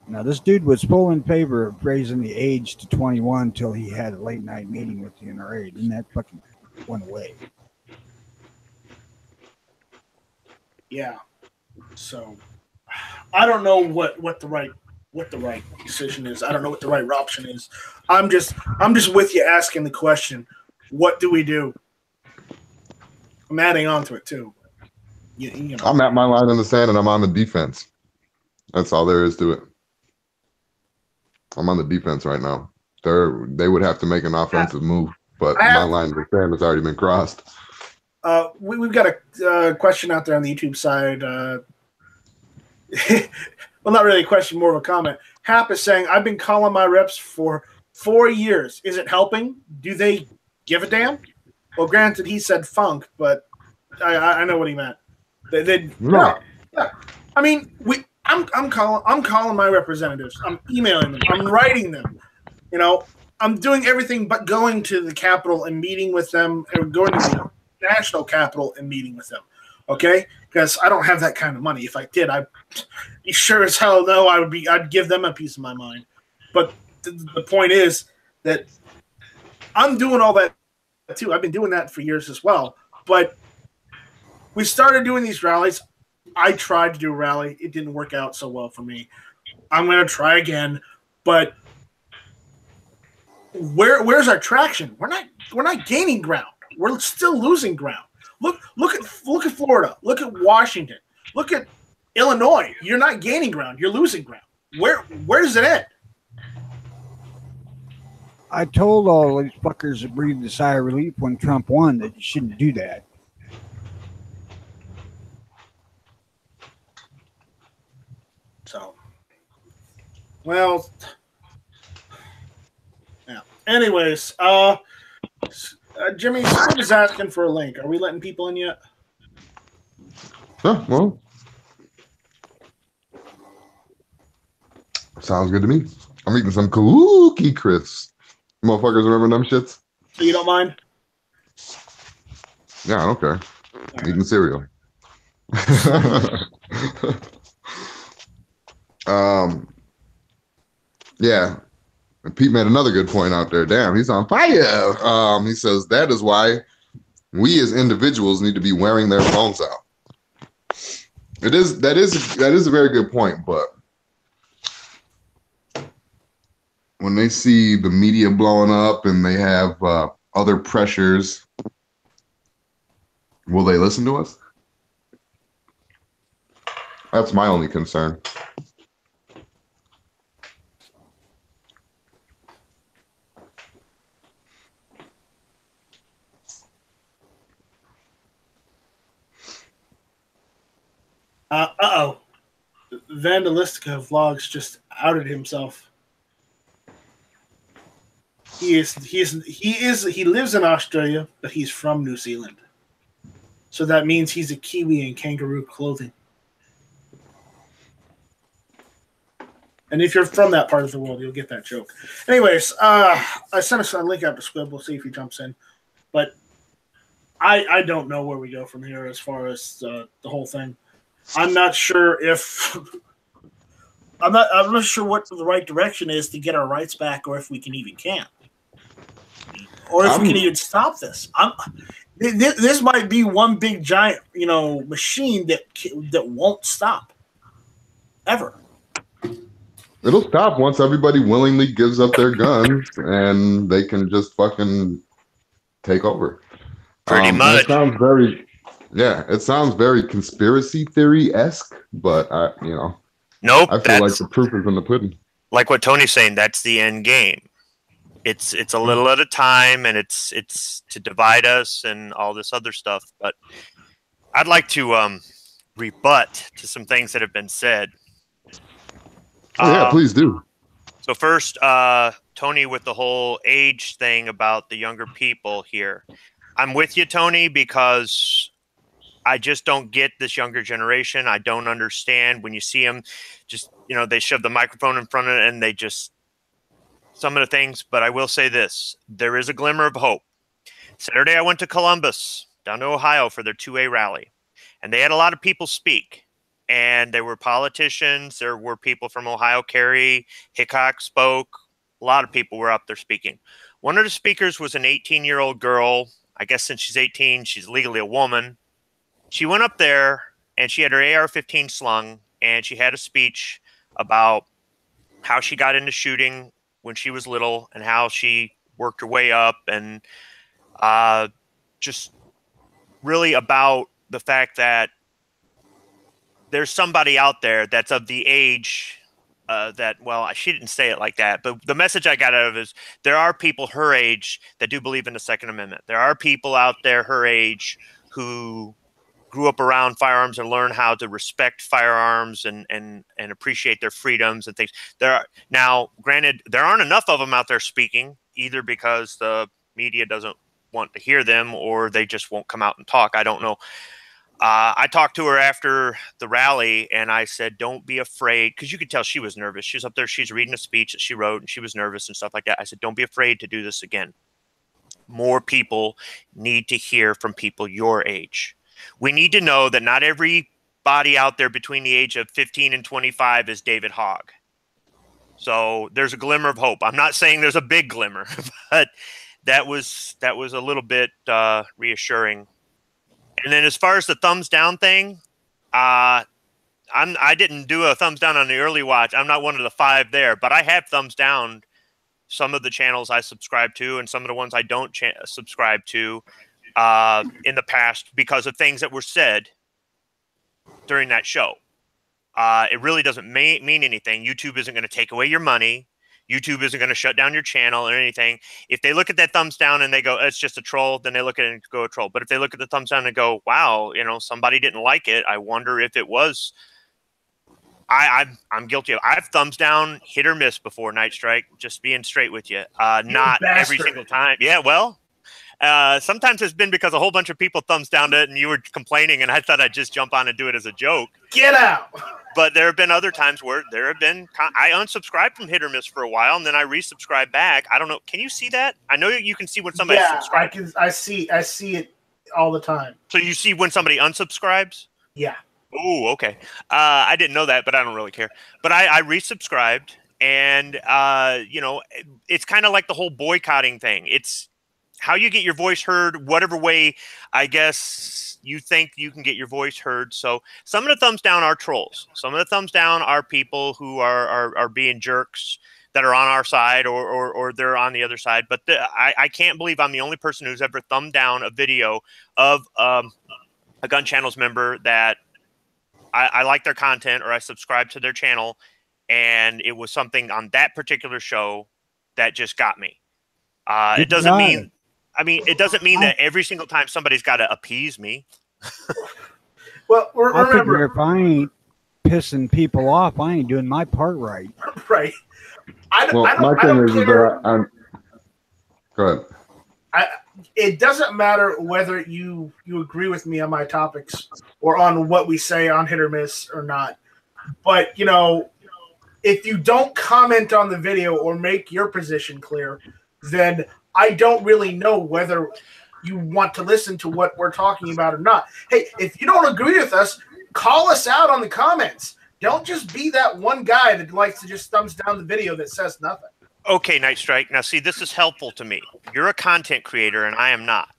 Now, this dude was full in favor of raising the age to 21 until he had a late night meeting with the NRA. Then that fucking went away. Yeah. So I don't know what the right decision is. I don't know what the right option is. I'm just with you asking the question, what do we do? I'm adding on to it too. You know. I'm at my line in the sand and I'm on the defense. That's all there is to it. I'm on the defense right now. They would have to make an offensive move, but my line in the sand has already been crossed. We've got a question out there on the YouTube side. Well, not really a question, more of a comment. Hap is saying, I've been calling my reps for 4 years. Is it helping? Do they give a damn? Well, granted, he said funk, but I know what he meant. No. Yeah. I mean, I'm calling my representatives. I'm emailing them. I'm writing them. You know, I'm doing everything but going to the Capitol and meeting with them, or going to the national Capitol and meeting with them. Okay, because I don't have that kind of money. If I did, I'd be sure as hell no. I'd give them a piece of my mind. But the point is that I'm doing all that too. I've been doing that for years as well. But we started doing these rallies. I tried to do a rally. It didn't work out so well for me. I'm going to try again. But where's our traction? We're not gaining ground. We're still losing ground. Look at Florida. Look at Washington. Look at Illinois. You're not gaining ground. You're losing ground. Where does it end? I told all these fuckers that breathed a sigh of relief when Trump won that you shouldn't do that. So, well, yeah. Anyways, Jimmy is asking for a link. Are we letting people in yet? Huh, well, sounds good to me. I'm eating some cookie crisps. Motherfuckers remember them shits? So you don't mind? Yeah, I don't care. I'm eating cereal. Yeah. And Pete made another good point out there. Damn, he's on fire. He says that is why we as individuals need to be wearing their phones out. That is a very good point, but when they see the media blowing up and they have other pressures, will they listen to us? That's my only concern. Uh-oh. Vandalistica Vlogs just outed himself. He lives in Australia, but he's from New Zealand. So that means he's a Kiwi in kangaroo clothing. And if you're from that part of the world, you'll get that joke. Anyways, I sent a link out to Squib. We'll see if he jumps in. But I don't know where we go from here as far as the whole thing. I'm not sure if I'm not sure what the right direction is to get our rights back, or if we can even or if we can even stop this. This might be one big giant, machine that won't stop. ever. It'll stop once everybody willingly gives up their guns and they can just fucking take over. Pretty And much. it sounds very, yeah, it sounds very conspiracy theory-esque, but Nope, I feel like that's the proof is in the pudding. like what Tony's saying. That's the end game. It's a little at a time, and it's to divide us and all this other stuff. But I'd like to rebut to some things that have been said. Oh, yeah, please do. So first, Tony, with the whole age thing about the younger people here, I'm with you, Tony, because I just don't get this younger generation. I don't understand when you see them, just, they shove the microphone in front of it and they just, some of the things. But I will say this, there is a glimmer of hope. Saturday, I went to Columbus, down to Ohio for their 2A rally, and they had a lot of people speak. And there were politicians, there were people from Ohio. Kerry Hickok spoke. A lot of people were up there speaking. One of the speakers was an 18-year-old girl. I guess since she's 18, she's legally a woman. She went up there and she had her AR-15 slung, and she had a speech about how she got into shooting when she was little and how she worked her way up, and just really about the fact that there's somebody out there that's of the age she didn't say it like that, but the message I got out of it is there are people her age that do believe in the Second Amendment. There are people out there her age who grew up around firearms and learn how to respect firearms and appreciate their freedoms and things. Now, granted, there aren't enough of them out there speaking, either because the media doesn't want to hear them or they just won't come out and talk. I don't know. I talked to her after the rally and I said, don't be afraid, because you could tell she was nervous. She was up there, she's reading a speech that she wrote and she was nervous and stuff like that. I said, don't be afraid to do this again. More people need to hear from people your age. We need to know that not everybody out there between the age of 15 and 25 is David Hogg. So there's a glimmer of hope. I'm not saying there's a big glimmer, but that was a little bit reassuring. And then as far as the thumbs down thing, I didn't do a thumbs down on the early watch. I'm not one of the 5 there, but I have thumbs down some of the channels I subscribe to and some of the ones I don't subscribe to in the past because of things that were said during that show. It really doesn't mean anything. YouTube isn't going to take away your money. YouTube isn't going to shut down your channel or anything. If they look at that thumbs down and they go, it's just a troll, then they look at it and go a troll. But if they look at the thumbs down and go, wow, somebody didn't like it, I wonder if it was. I'm guilty of. I've thumbs down, hit or miss before, Night Strike. Just being straight with you. Not every single time. Yeah, well, sometimes it's been because a whole bunch of people thumbs down it and you were complaining, and I thought I'd just jump on and do it as a joke. Get out. But there have been other times where I unsubscribed from hit or miss for a while, and then I resubscribed back. I don't know. Can you see that? I know you can see when somebody subscribes. Yeah, I see it all the time. So you see when somebody unsubscribes? Yeah. Oh, okay. I didn't know that, but I don't really care. But I resubscribed, and it's kind of like the whole boycotting thing. It's how you get your voice heard, whatever way, I guess, you think you can get your voice heard. So some of the thumbs down are trolls. Some of the thumbs down are people who are being jerks that are on our side or they're on the other side. But I can't believe I'm the only person who's ever thumbed down a video of a Gun Channels member that I like their content or I subscribe to their channel, and it was something on that particular show that just got me. It doesn't mean... it doesn't mean that every single time somebody's got to appease me. Well, remember, if I ain't pissing people off, I ain't doing my part right. Right. Go ahead. It doesn't matter whether you agree with me on my topics or on what we say on hit or miss or not. But, if you don't comment on the video or make your position clear, then I don't really know whether you want to listen to what we're talking about or not. Hey, if you don't agree with us, call us out on the comments. Don't just be that one guy that likes to just thumbs down the video that says nothing. Okay, Night Strike. Now, see, this is helpful to me. You're a content creator, and I am not.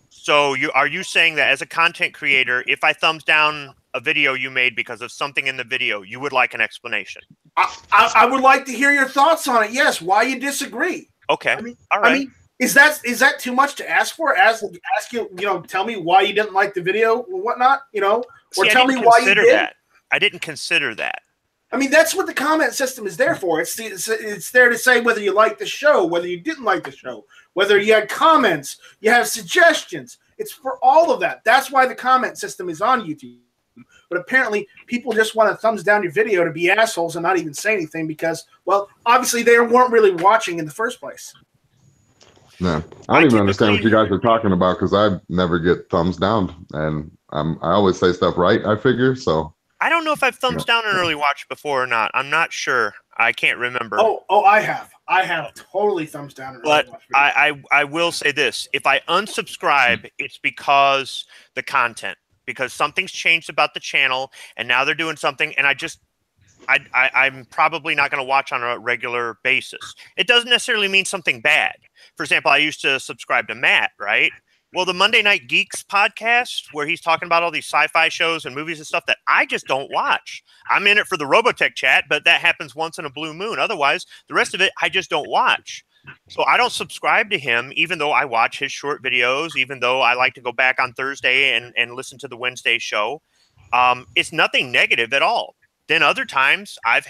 So are you saying that as a content creator, if I thumbs down a video you made because of something in the video, you would like an explanation. I would like to hear your thoughts on it. Yes, why you disagree? Okay, all right. I mean, is that too much to ask for? Ask you, tell me why you didn't like the video or whatnot, or tell me why you did. That. I didn't consider that. I mean, that's what the comment system is there for. It's there to say whether you like the show, whether you didn't like the show, whether you had comments, you have suggestions. It's for all of that. That's why the comment system is on YouTube. But apparently, people just want to thumbs down your video to be assholes and not even say anything because, well, obviously they weren't really watching in the first place. No, I don't even understand what you guys are talking about because I never get thumbs down, and I always say stuff right. I figure so. I don't know if I've thumbs down an early watch before or not. I'm not sure. I can't remember. Oh, I have. I have totally thumbs down an early watch. I will say this: if I unsubscribe, it's because the content, because something's changed about the channel, and now they're doing something, and I'm probably not going to watch on a regular basis. It doesn't necessarily mean something bad. For example, I used to subscribe to Matt, right? Well, the Monday Night Geeks podcast, where he's talking about all these sci-fi shows and movies and stuff that I just don't watch. I'm in it for the Robotech chat, but that happens once in a blue moon. Otherwise, the rest of it, I just don't watch. So I don't subscribe to him, even though I watch his short videos, even though I like to go back on Thursday and listen to the Wednesday show. It's nothing negative at all. Then other times I've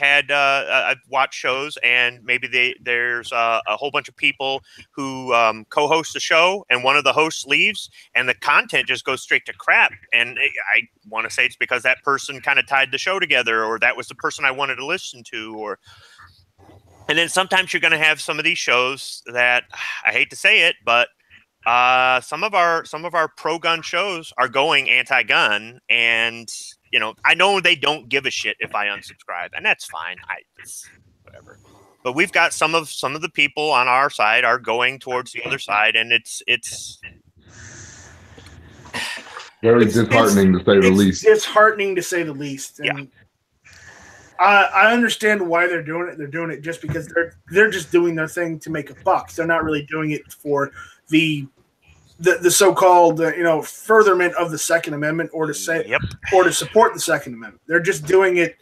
watched shows and maybe there's a whole bunch of people who co-host the show and one of the hosts leaves and the content just goes straight to crap. And I want to say it's because that person kind of tied the show together, or that was the person I wanted to listen to, and then sometimes you're going to have some of these shows that I hate to say it, but some of our pro-gun shows are going anti-gun, and I know they don't give a shit if I unsubscribe, and that's fine. It's whatever. But we've got some of the people on our side are going towards the other side, and it's very disheartening to say the least. Disheartening to say the least. And yeah. I understand why they're doing it. They're doing it just because they're just doing their thing to make a buck. They're not really doing it for the so-called furtherment of the Second Amendment or to say or to support the Second Amendment. They're just doing it.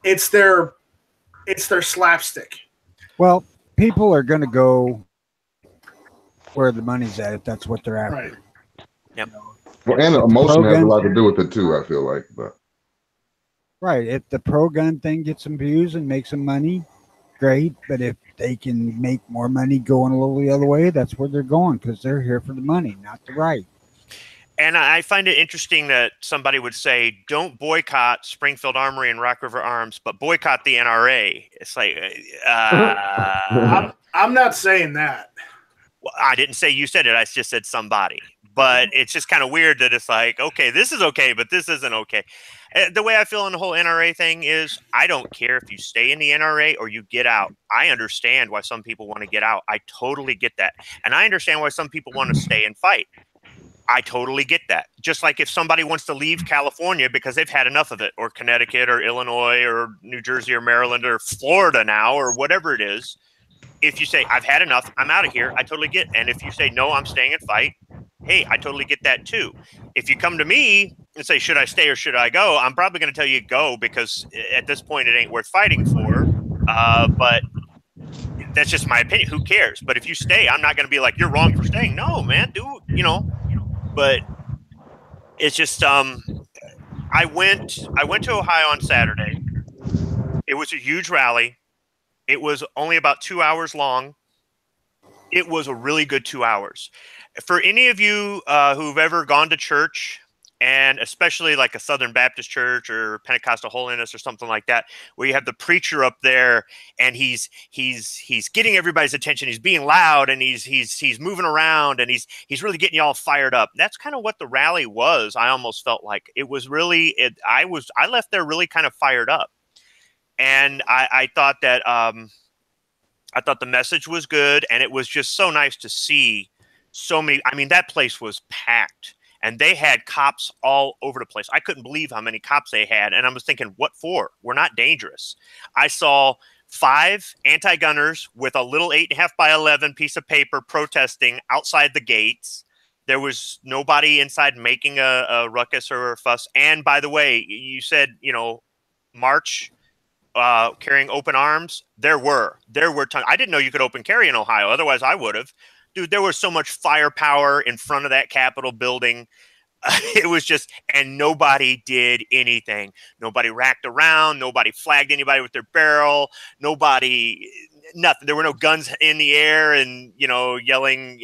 It's their slapstick. Well, people are going to go where the money's at if that's what they're after. Right. Yep. Well, and emotion has a lot to do with it too. I feel like, but right. If the pro-gun thing gets some views and makes some money, great. But if they can make more money going a little the other way, that's where they're going because they're here for the money, not the right. And I find it interesting that somebody would say, don't boycott Springfield Armory and Rock River Arms, but boycott the NRA. It's like, I'm not saying that. Well, I didn't say you said it. I just said somebody. But it's just kind of weird that it's like, okay, this is okay, but this isn't okay. The way I feel on the whole NRA thing is I don't care if you stay in the NRA or you get out. I understand why some people want to get out. I totally get that. And I understand why some people want to stay and fight. I totally get that. Just like if somebody wants to leave California because they've had enough of it, or Connecticut or Illinois or New Jersey or Maryland or Florida now or whatever it is. If you say, I've had enough, I'm out of here, I totally get it. And if you say, no, I'm staying and fight, hey, I totally get that too. If you come to me and say, should I stay or should I go? I'm probably going to tell you go because at this point it ain't worth fighting for. But that's just my opinion. Who cares? But if you stay, I'm not going to be like, you're wrong for staying. No, man, But it's just I went to Ohio on Saturday. It was a huge rally. It was only about 2 hours long. It was a really good 2 hours. For any of you who've ever gone to church, and especially like a Southern Baptist church or Pentecostal Holiness or something like that, where you have the preacher up there and he's getting everybody's attention. He's being loud and he's moving around and he's really getting you all fired up. That's kind of what the rally was. I almost felt like it was really I left there really kind of fired up, and I thought that I thought the message was good, and it was just so nice to see so many. I mean, that place was packed. And they had cops all over the place. I couldn't believe how many cops they had. And I was thinking, what for? We're not dangerous. I saw 5 anti-gunners with a little 8.5 by 11 piece of paper protesting outside the gates. There was nobody inside making a ruckus or a fuss. And by the way, you said, March carrying open arms. There were tons. I didn't know you could open carry in Ohio. Otherwise, I would have. Dude, there was so much firepower in front of that Capitol building. It was just, and nobody did anything. Nobody racked around. Nobody flagged anybody with their barrel. Nothing. There were no guns in the air and, yelling,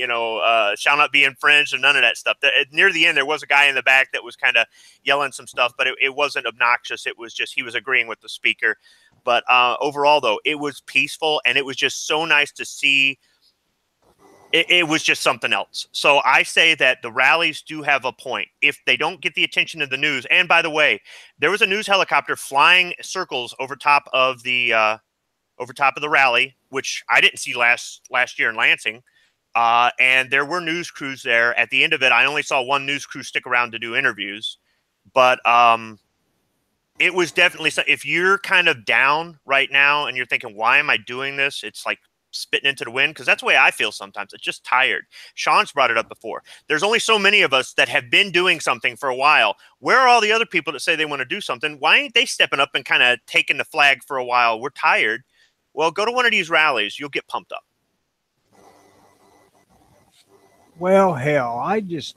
shall not be infringed, and none of that stuff. Near the end, there was a guy in the back that was kind of yelling some stuff, but it wasn't obnoxious. It was just, he was agreeing with the speaker. But overall, though, it was peaceful, and it was just so nice to see. It was just something else. So I say that the rallies do have a point. If they don't get the attention of the news, and by the way, there was a news helicopter flying circles over top of the rally, which I didn't see last year in Lansing. And there were news crews there. At the end of it, I only saw one news crew stick around to do interviews. But it was definitely, if you're kind of down right now and you're thinking, why am I doing this? It's like spitting into the wind, because that's the way I feel sometimes. It's just tired. Sean's brought it up before. There's only so many of us that have been doing something for a while. Where are all the other people that say they want to do something? Why ain't they stepping up and kind of taking the flag for a while? We're tired. Well, go to one of these rallies. You'll get pumped up. Well, hell, I just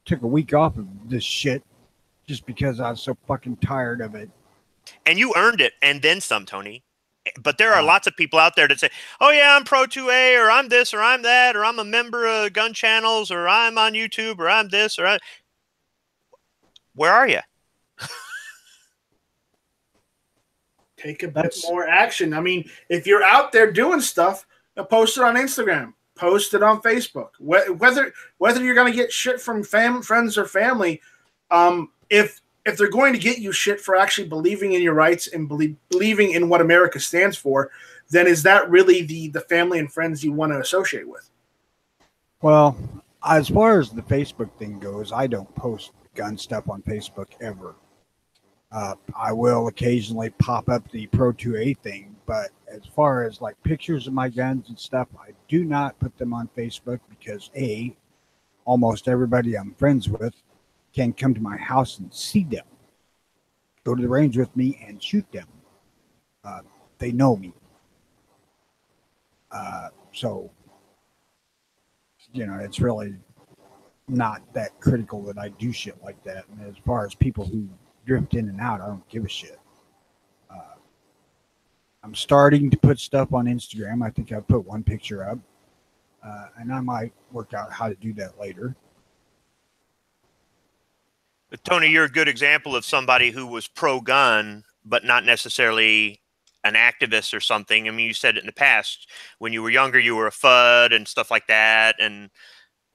took a week off of this shit just because I was so fucking tired of it. And you earned it, and then some, Tony. But there are lots of people out there that say, oh, yeah, I'm pro 2A, or I'm this, or I'm that, or I'm a member of gun channels, or I'm on YouTube, or I'm this, or where are you? Take a bit more action. I mean, if you're out there doing stuff, post it on Instagram, post it on Facebook. Whether you're going to get shit from friends or family, if they're going to get you shit for actually believing in your rights and believing in what America stands for, then is that really the family and friends you want to associate with? Well, as far as the Facebook thing goes, I don't post gun stuff on Facebook ever. I will occasionally pop up the Pro 2A thing, but as far as like pictures of my guns and stuff, I do not put them on Facebook because almost everybody I'm friends with can come to my house and see them, go to the range with me and shoot them. They know me. So, it's really not that critical that I do shit like that. And as far as people who drift in and out, I don't give a shit. I'm starting to put stuff on Instagram. I think I put one picture up, and I might work out how to do that later. Tony, you're a good example of somebody who was pro-gun, but not necessarily an activist or something. I mean, you said it in the past. When you were younger, you were a FUD and stuff like that and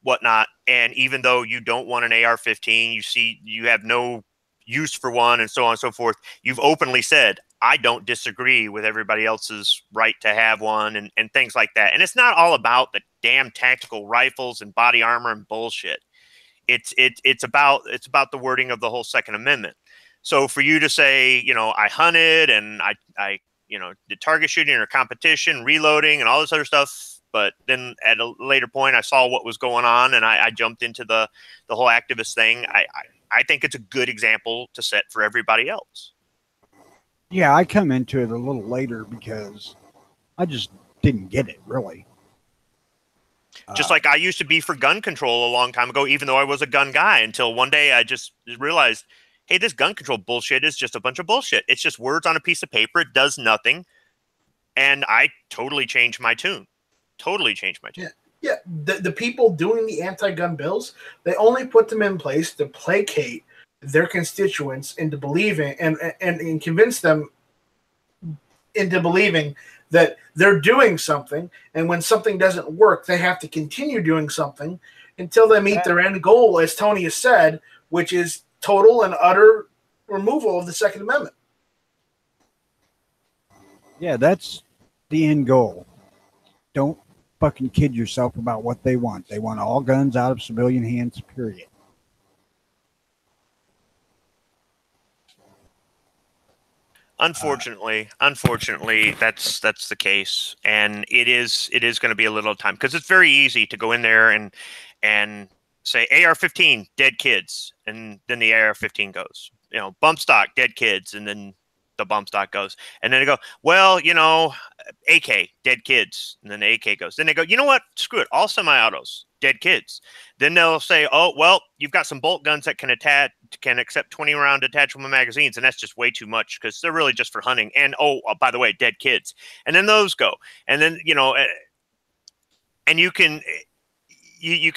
whatnot. And even though you don't want an AR-15, you have no use for one and so on and so forth, you've openly said, I don't disagree with everybody else's right to have one and things like that. And it's not all about the damn tactical rifles and body armor and bullshit. It's about the wording of the whole Second Amendment. So for you to say, I hunted and I did target shooting or competition, reloading and all this other stuff, but then at a later point I saw what was going on and I jumped into the whole activist thing. I think it's a good example to set for everybody else. Yeah, I come into it a little later because I just didn't get it, really. Just like I used to be for gun control a long time ago, even though I was a gun guy, until one day I just realized, hey, this gun control bullshit is just a bunch of bullshit. It's just words on a piece of paper. It does nothing. And I totally changed my tune. Yeah. The people doing the anti-gun bills, they only put them in place to placate their constituents into believing and convince them into believing that they're doing something, and when something doesn't work, they have to continue doing something until they meet their end goal, as Tony has said, which is total and utter removal of the Second Amendment. Yeah, that's the end goal. Don't fucking kid yourself about what they want. They want all guns out of civilian hands, period. Unfortunately, that's the case, and it is going to be a little time because it's very easy to go in there and and say AR-15, dead kids, and then the AR-15 goes. You know, bump stock, dead kids, and then the bump stock goes. And then they go, well, you know, AK, dead kids, and then the AK goes. Then they go, you know what? Screw it, all semi-autos, dead kids. Then they'll say, oh, well, you've got some bolt guns that can accept 20-round detachable magazines, and that's just way too much because they're really just for hunting. And oh, by the way, dead kids. And then those go. And then, you know, and you can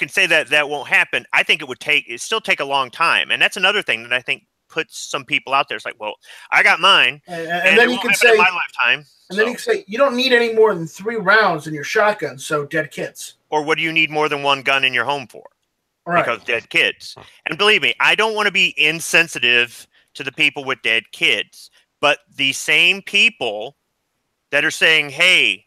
say that won't happen. I think it still take a long time. And that's another thing that I think puts some people out there. It's like, well, I got mine, and then you can say, in my lifetime. And then you can say, you don't need any more than 3 rounds in your shotgun, so dead kids. Or what do you need more than one gun in your home for? Right. Because dead kids. And believe me, I don't want to be insensitive to the people with dead kids, but the same people that are saying, hey,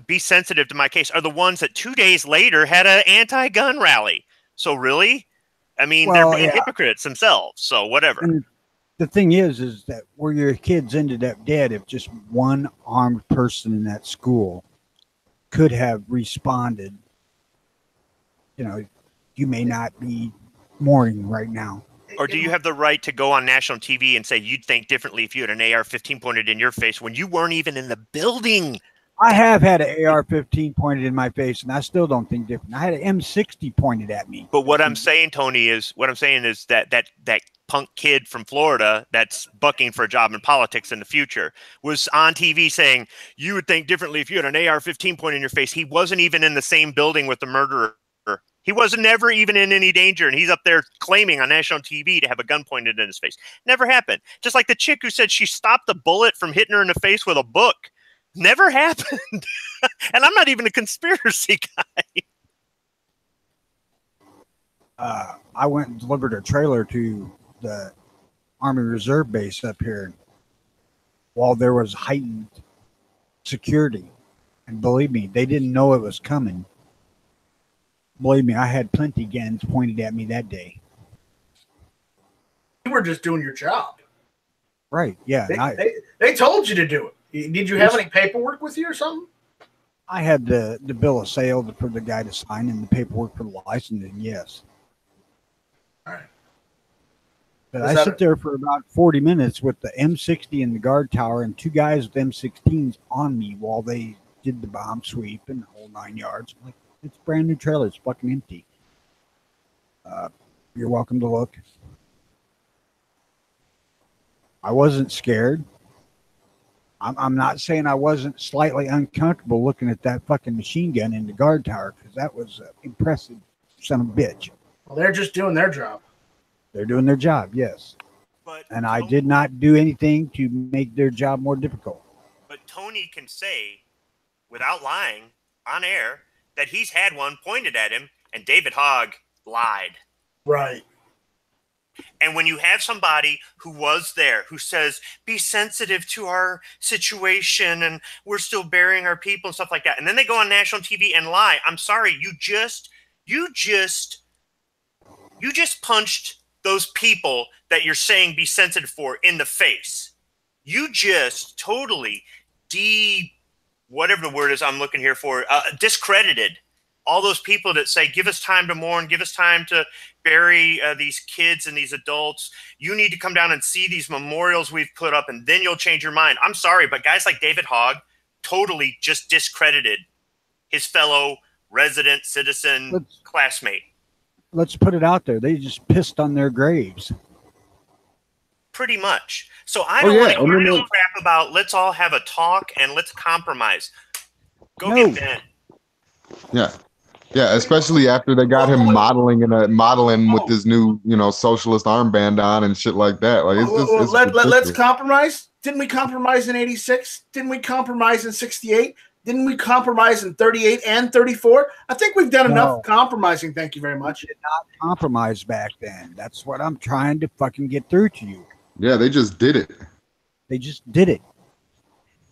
be sensitive to my case are the ones that 2 days later had an anti-gun rally. So really? I mean, they're being hypocrites themselves, so whatever. And the thing is that where your kids ended up dead, if just one armed person in that school could have responded, you know, you may not be mourning right now. Or do you have the right to go on national TV and say you'd think differently if you had an AR-15 pointed in your face when you weren't even in the building? I have had an AR-15 pointed in my face, and I still don't think different. I had an M60 pointed at me. But what I'm saying, Tony, is that punk kid from Florida that's bucking for a job in politics in the future was on TV saying you would think differently if you had an AR-15 pointed in your face. He wasn't even in the same building with the murderer. He was never even in any danger, and he's up there claiming on national TV to have a gun pointed in his face. Never happened. Just like the chick who said she stopped a bullet from hitting her in the face with a book. Never happened. And I'm not even a conspiracy guy. I went and delivered a trailer to the Army Reserve base up here while there was heightened security. And believe me, they didn't know it was coming. Believe me, I had plenty guns pointed at me that day. You were just doing your job. Right, yeah. They told you to do it. Did you have any paperwork with you or something? I had the bill of sale for the guy to sign and the paperwork for the licensing, yes. All right. But I sit there for about 40 minutes with the M60 in the guard tower and 2 guys with M16s on me while they did the bomb sweep and the whole 9 yards. I'm like, it's a brand new trailer. It's fucking empty. You're welcome to look. I wasn't scared. I'm not saying I wasn't slightly uncomfortable looking at that fucking machine gun in the guard tower because that was impressive, son of a bitch. Well, they're just doing their job. They're doing their job, yes. And I did not do anything to make their job more difficult. But Tony can say, without lying, on air, that he's had one pointed at him, and David Hogg lied. Right. And when you have somebody who was there, who says, be sensitive to our situation, and we're still burying our people and stuff like that, and then they go on national TV and lie, I'm sorry, you just punched those people that you're saying be sensitive for in the face. You just totally whatever the word is I'm looking here for, discredited all those people that say, give us time to mourn, give us time to bury these kids and these adults. You need to come down and see these memorials we've put up, and then you'll change your mind. I'm sorry, but guys like David Hogg totally just discredited his fellow resident, citizen, classmate. Let's put it out there. They just pissed on their graves. Pretty much. So I don't want to hear this crap about let's all have a talk and let's compromise. Go get Ben. Yeah. Yeah, especially after they got him modeling with his new, socialist armband on and shit like that. Like, let's compromise. Didn't we compromise in '86? Didn't we compromise in '68? Didn't we compromise in 38 and 34? I think we've done enough compromising. Thank you very much. We did not compromise back then. That's what I'm trying to fucking get through to you. Yeah, they just did it. They just did it.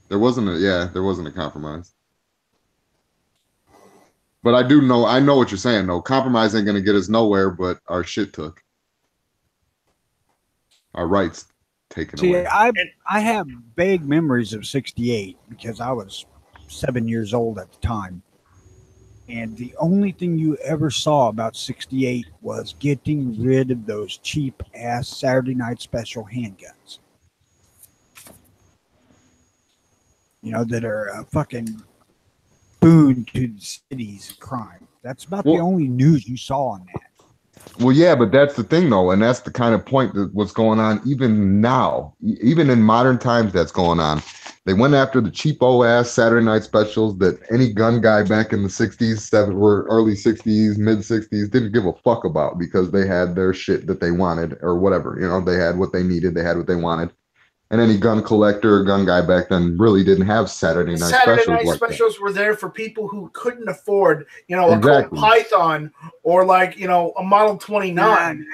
There wasn't a compromise. But I know what you're saying, though. Compromise ain't going to get us nowhere, but our shit took. Our rights taken away. I have vague memories of '68 because I was 7 years old at the time. And the only thing you ever saw about 68 was getting rid of those cheap ass Saturday night special handguns. You know, that are a fucking boon to the cities and crime. That's about the only news you saw on that. Well, yeah, but that's the thing, though, and that's the kind of point that what's going on even now, even in modern times, that's going on. They went after the cheapo ass Saturday night specials that any gun guy back in the 60s, were early 60s, mid 60s didn't give a fuck about because they had their shit that they wanted or whatever. You know, they had what they needed, they had what they wanted. And any gun collector or gun guy back then really didn't have Saturday night specials were there for people who couldn't afford, you know, a Colt Python or like, you know, a Model 29.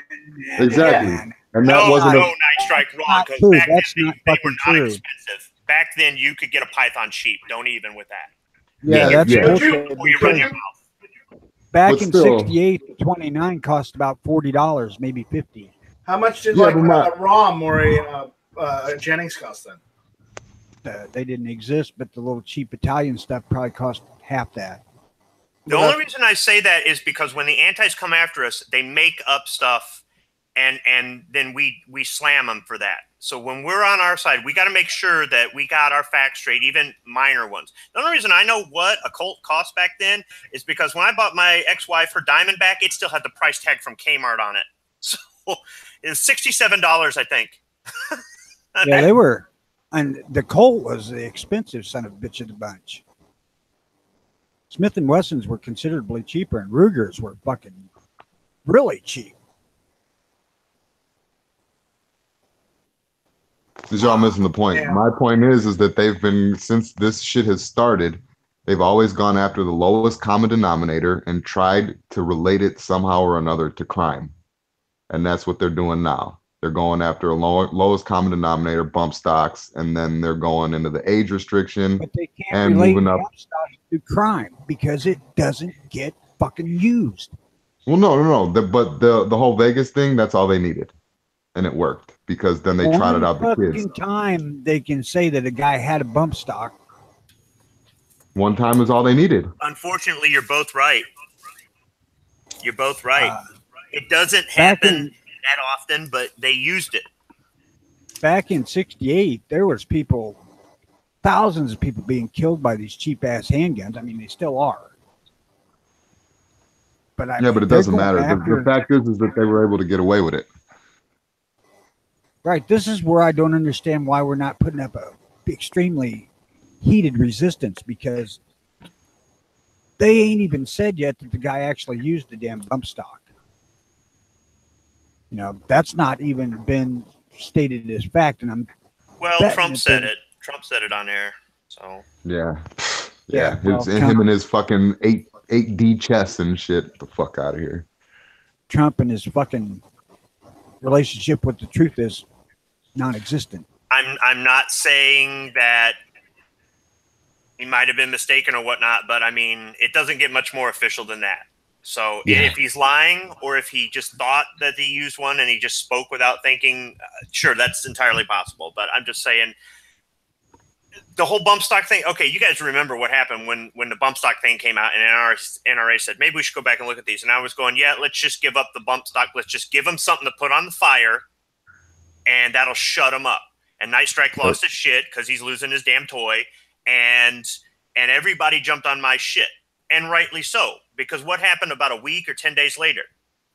Exactly. Yeah. And that wasn't Night Strike wrong, because back then they were not expensive. Back then you could get a Python cheap. Don't even with that. Yeah, that's bullshit. Back in 68, 29 cost about $40, maybe $50. How much did like a ROM or a Jennings cost then? They didn't exist, but the little cheap Italian stuff probably cost half that. The only reason I say that is because when the antis come after us, they make up stuff, and then we slam them for that. So when we're on our side, we got to make sure that we got our facts straight, even minor ones. The only reason I know what a Colt cost back then is because when I bought my ex-wife her Diamondback, it still had the price tag from Kmart on it. So it was $67, I think. Yeah, they were. And the Colt was the expensive son of a bitch of the bunch. Smith & Wessons were considerably cheaper, and Rugers were fucking really cheap. Because y'all missing the point. Yeah. My point is that they've been, since this shit has started, they've always gone after the lowest common denominator and tried to relate it somehow or another to crime. And that's what they're doing now. They're going after a lowest common denominator, bump stocks, and then they're going into the age restriction. But they can't relate bump stocks to crime because it doesn't get fucking used. Well, no. But the whole Vegas thing, that's all they needed. And it worked because then they trotted out the kids. One time they can say that a guy had a bump stock. One time is all they needed. Unfortunately, you're both right. You're both right. It doesn't happen that often, but they used it. Back in 68, there was thousands of people being killed by these cheap-ass handguns. I mean, they still are. But but it doesn't matter. The fact is that they were able to get away with it. Right. This is where I don't understand why we're not putting up a extremely heated resistance, because they ain't even said yet that the guy actually used the damn bump stock. You know, that's not even been stated as fact. And Trump said it. Trump said it on air. So yeah. Him and his fucking 8D chess and shit. The fuck out of here. Trump and his fucking relationship with the truth is non-existent. I'm not saying that he might have been mistaken or whatnot, but I mean, it doesn't get much more official than that. So if he's lying, or if he just thought that he used one and he just spoke without thinking, sure, that's entirely possible. But I'm just saying, the whole bump stock thing. Okay, you guys remember what happened when the bump stock thing came out, and NRA said maybe we should go back and look at these. And I was going, yeah, let's just give up the bump stock. Let's just give them something to put on the fire, and that'll shut them up. And Night Strike lost his shit because he's losing his damn toy, and everybody jumped on my shit, and rightly so. Because what happened about a week or 10 days later?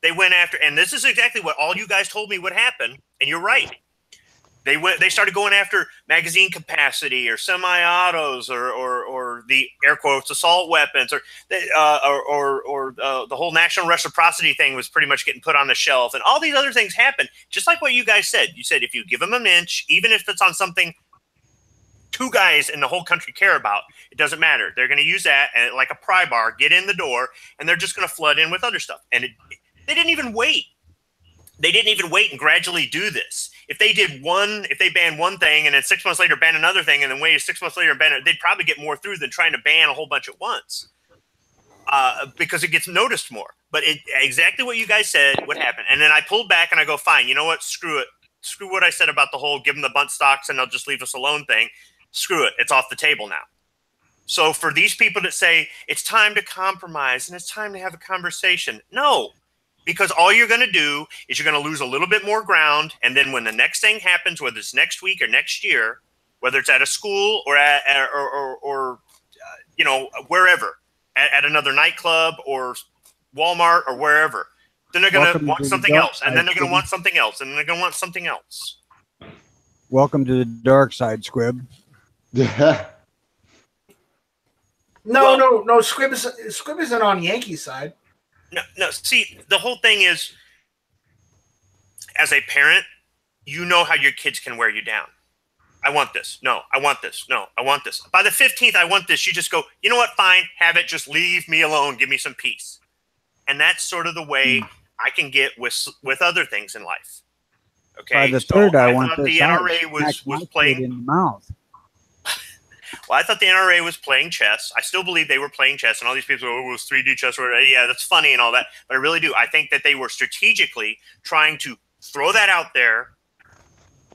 They went after, and this is exactly what all you guys told me would happen, and you're right. They started going after magazine capacity or semi-autos or the air quotes assault weapons or the whole national reciprocity thing was pretty much getting put on the shelf, and all these other things happened. Just like what you guys said. You said if you give them an inch, even if it's on something two guys in the whole country care about, it doesn't matter. They're going to use that and like a pry bar, get in the door, and they're just going to flood in with other stuff. And they didn't even wait. They didn't even wait and gradually do this. If they banned one thing and then 6 months later ban another thing and then waited 6 months later and ban it, they'd probably get more through than trying to ban a whole bunch at once, because it gets noticed more. But exactly what you guys said would happen. And then I pulled back and I go, fine, you know what? Screw it. Screw what I said about the whole give them the bunt stocks and they'll just leave us alone thing. Screw it. It's off the table now. So for these people that say it's time to compromise and it's time to have a conversation, no, because all you're going to do is you're going to lose a little bit more ground. And then when the next thing happens, whether it's next week or next year, whether it's at a school or you know, wherever, at another nightclub or Walmart or wherever, then they're going to want something else. And then they're going to want something else. And then they're going to want something else. Welcome to the dark side, Squib. Yeah. No. Squib isn't on Yankees side. No. See, the whole thing is, as a parent, you know how your kids can wear you down. I want this. No, I want this. No, I want this. By the 15th, I want this. You just go, you know what? Fine. Have it. Just leave me alone. Give me some peace. And that's sort of the way I can get with other things in life. Okay. By the third, I want thought this. The NRA was playing in the mouth. Well, I thought the NRA was playing chess. I still believe they were playing chess, and all these people go, oh, it was 3D chess. Yeah, that's funny and all that. But I really do. I think that they were strategically trying to throw that out there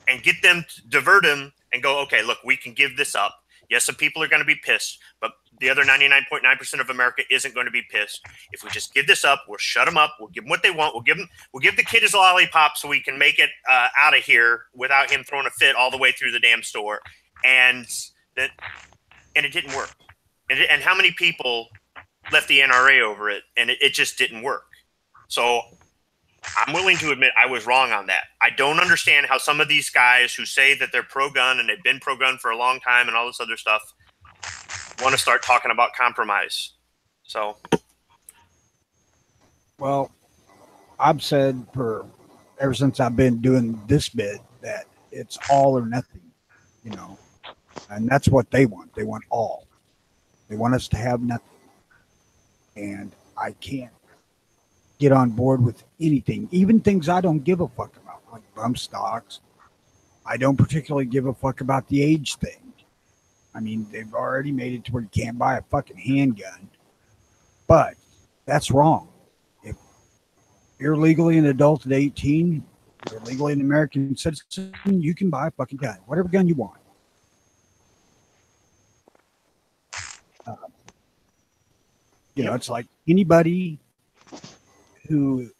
and get them to divert them and go, okay, look, we can give this up. Yes, some people are going to be pissed, but the other 99.9% of America isn't going to be pissed. If we just give this up, we'll shut them up. We'll give them what they want. We'll give the kid his lollipop so we can make it out of here without him throwing a fit all the way through the damn store. And it didn't work. And how many people left the NRA over it, and it just didn't work. So I'm willing to admit I was wrong on that. I don't understand how some of these guys who say that they're pro-gun and they've been pro-gun for a long time and all this other stuff want to start talking about compromise. So, well, I've said ever since I've been doing this bit that it's all or nothing, you know, and that's what they want. They want all. They want us to have nothing. And I can't get on board with anything, even things I don't give a fuck about, like bump stocks. I don't particularly give a fuck about the age thing. I mean, they've already made it to where you can't buy a fucking handgun, but that's wrong. If you're legally an adult at 18, you're legally an American citizen, you can buy a fucking gun, whatever gun you want. You know, it's like anybody who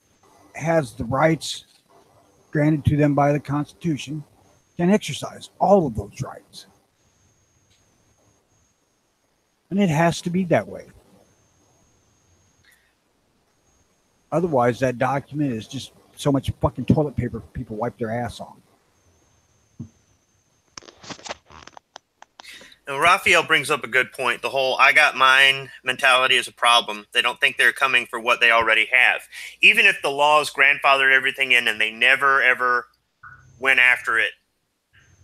has the rights granted to them by the Constitution can exercise all of those rights. And it has to be that way. Otherwise, that document is just so much fucking toilet paper people wipe their ass on. Now, Raphael brings up a good point. The whole I got mine mentality is a problem. They don't think they're coming for what they already have. Even if the laws grandfathered everything in and they never, ever went after it,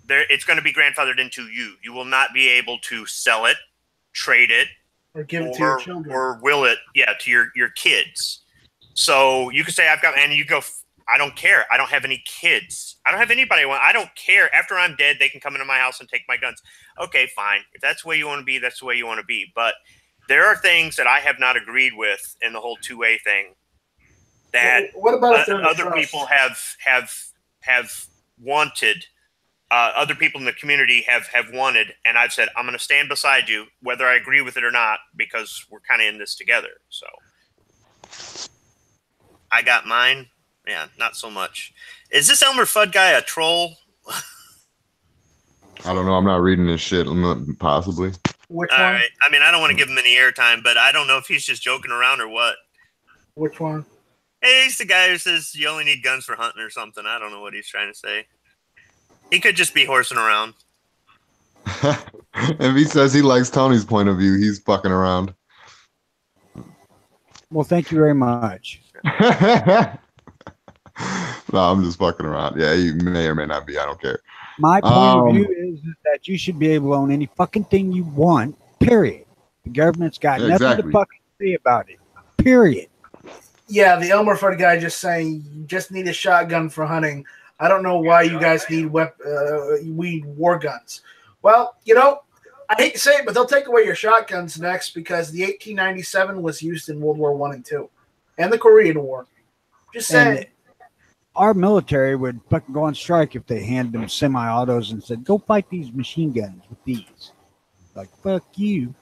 it's going to be grandfathered into you. You will not be able to sell it, trade it, or give it to your children, or will it, to your kids. So you can say I've got, and you go, I don't care. I don't have any kids. I don't have anybody. I don't care. After I'm dead, they can come into my house and take my guns. Okay, fine. If that's the way you want to be, that's the way you want to be. But there are things that I have not agreed with in the whole two-way thing that what about other people have wanted. Other people in the community have wanted, and I've said, I'm going to stand beside you, whether I agree with it or not, because we're kind of in this together. So I got mine. Yeah, not so much. Is this Elmer Fudd guy a troll? I don't know. I'm not reading this shit. Possibly. Which All one? right. I mean, I don't want to give him any airtime, but I don't know if he's just joking around or what. Which one? Hey, he's the guy who says you only need guns for hunting or something. I don't know what he's trying to say. He could just be horsing around. If he says he likes Tony's point of view, he's fucking around. Well, thank you very much. No, I'm just fucking around. Yeah, you may or may not be. I don't care. My point of view is that you should be able to own any fucking thing you want, period. The government's got nothing to fucking say about it, period. Yeah, the Elmer Fudd guy just saying you just need a shotgun for hunting. I don't know why you guys need war guns. Well, you know, I hate to say it, but they'll take away your shotguns next because the 1897 was used in World War I and II and the Korean War. Just saying. Our military would fucking go on strike if they handed them semi-autos and said, go fight these machine guns with these. Like, fuck you.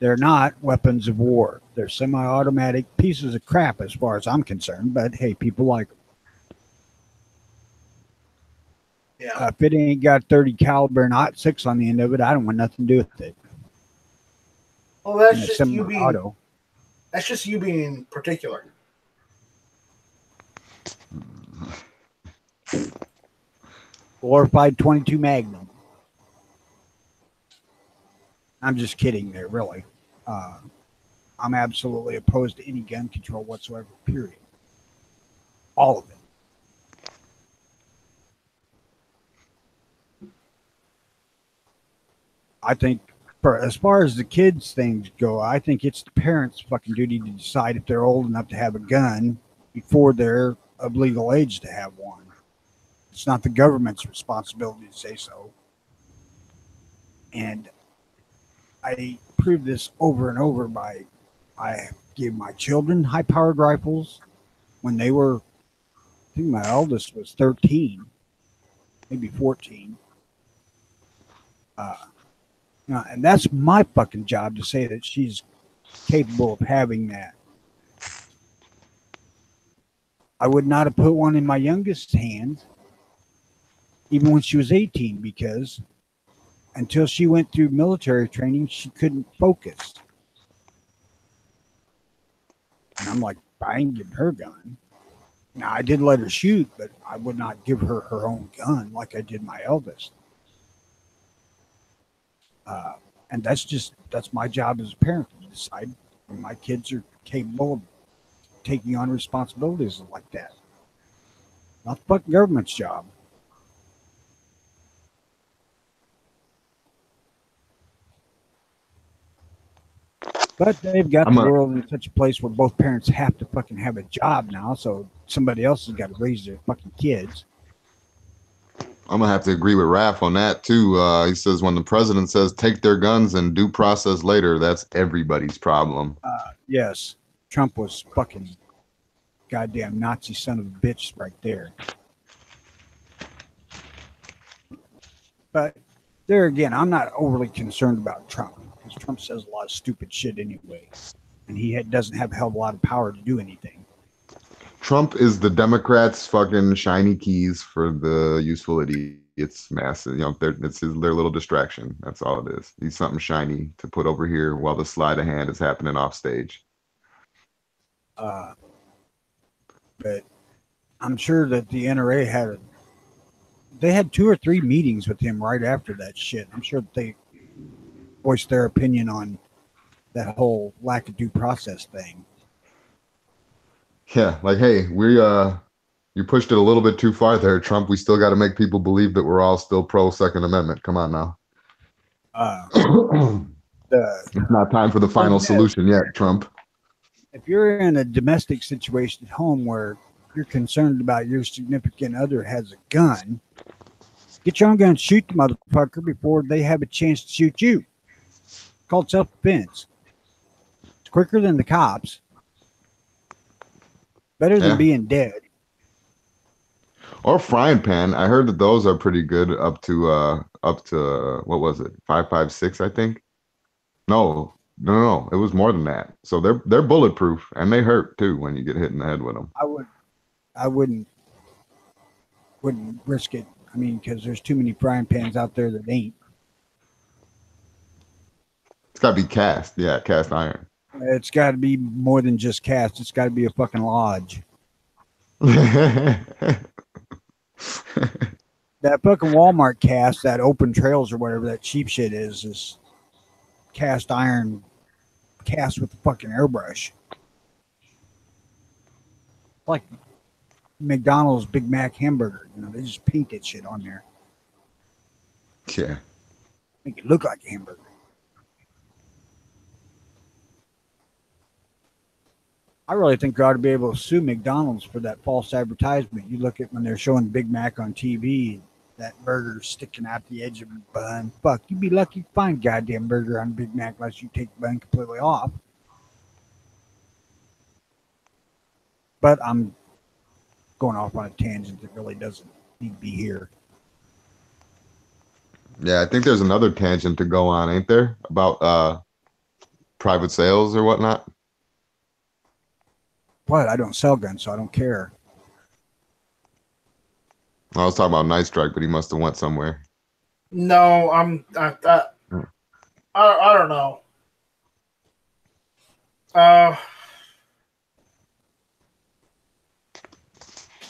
They're not weapons of war. They're semi-automatic pieces of crap as far as I'm concerned, but hey, people like them. Yeah. If it ain't got 30 caliber and hot 6 on the end of it, I don't want nothing to do with it. Well, that's And just it's you being. semi-auto. That's just you being particular. Glorified 22 Magnum. I'm just kidding there, really. I'm absolutely opposed to any gun control whatsoever, period. All of it. I think, as far as the kids' things go, I think it's the parents' fucking duty to decide if they're old enough to have a gun before they're of legal age to have one. It's not the government's responsibility to say so. And I proved this over and over by I gave my children high-powered rifles when they were, I think my eldest was 13, maybe 14. And that's my fucking job to say that she's capable of having that. I would not have put one in my youngest's hands, even when she was 18, because until she went through military training, she couldn't focus. And I'm like, I ain't giving her a gun. Now, I did let her shoot, but I would not give her her own gun like I did my eldest. And that's my job as a parent to decide when my kids are capable of taking on responsibilities like that. Not the fucking government's job. But they've got the world in such a place where both parents have to fucking have a job now, so somebody else has got to raise their fucking kids. I'm gonna have to agree with Raph on that too. He says when the president says take their guns and due process later, that's everybody's problem. Yes, Trump was fucking goddamn Nazi son of a bitch right there. But there again, I'm not overly concerned about Trump because Trump says a lot of stupid shit anyway, and he doesn't have a hell of a lot of power to do anything. Trump is the Democrats' fucking shiny keys for the useful idiot. It's massive, you know. It's their little distraction. That's all it is. He's something shiny to put over here while the sleight of hand is happening off stage. But I'm sure that the NRA had 2 or 3 meetings with him right after that shit. I'm sure that they voiced their opinion on that whole lack of due process thing. Yeah, like, hey, you pushed it a little bit too far there, Trump. We still got to make people believe that we're all still pro Second Amendment. Come on now. It's not time for the final solution yet, Trump. If you're in a domestic situation at home where you're concerned about your significant other has a gun, get your own gun, shoot the motherfucker before they have a chance to shoot you. It's called self-defense. It's quicker than the cops. Better than being dead. Or frying pan. I heard that those are pretty good up to what was it? 5.56, I think. No. It was more than that. So they're bulletproof and they hurt too when you get hit in the head with them. I wouldn't risk it. I mean, because there's too many frying pans out there that ain't. It's got to be cast. Yeah, cast iron. It's got to be more than just cast. It's got to be a fucking lodge. That fucking Walmart cast, that open trails or whatever that cheap shit is cast iron cast with the fucking airbrush. Like McDonald's Big Mac hamburger. You know, they just paint that shit on there. Yeah. Make it look like a hamburger. I really think you ought to be able to sue McDonald's for that false advertisement. You look at when they're showing Big Mac on TV, that burger sticking out the edge of the bun. Fuck, you'd be lucky to find a goddamn burger on Big Mac unless you take the bun completely off. But I'm going off on a tangent that really doesn't need to be here. Yeah, I think there's another tangent to go on, ain't there? About private sales or whatnot? But I don't sell guns, so I don't care. I was talking about Night Strike, but he must have went somewhere. No, I don't know.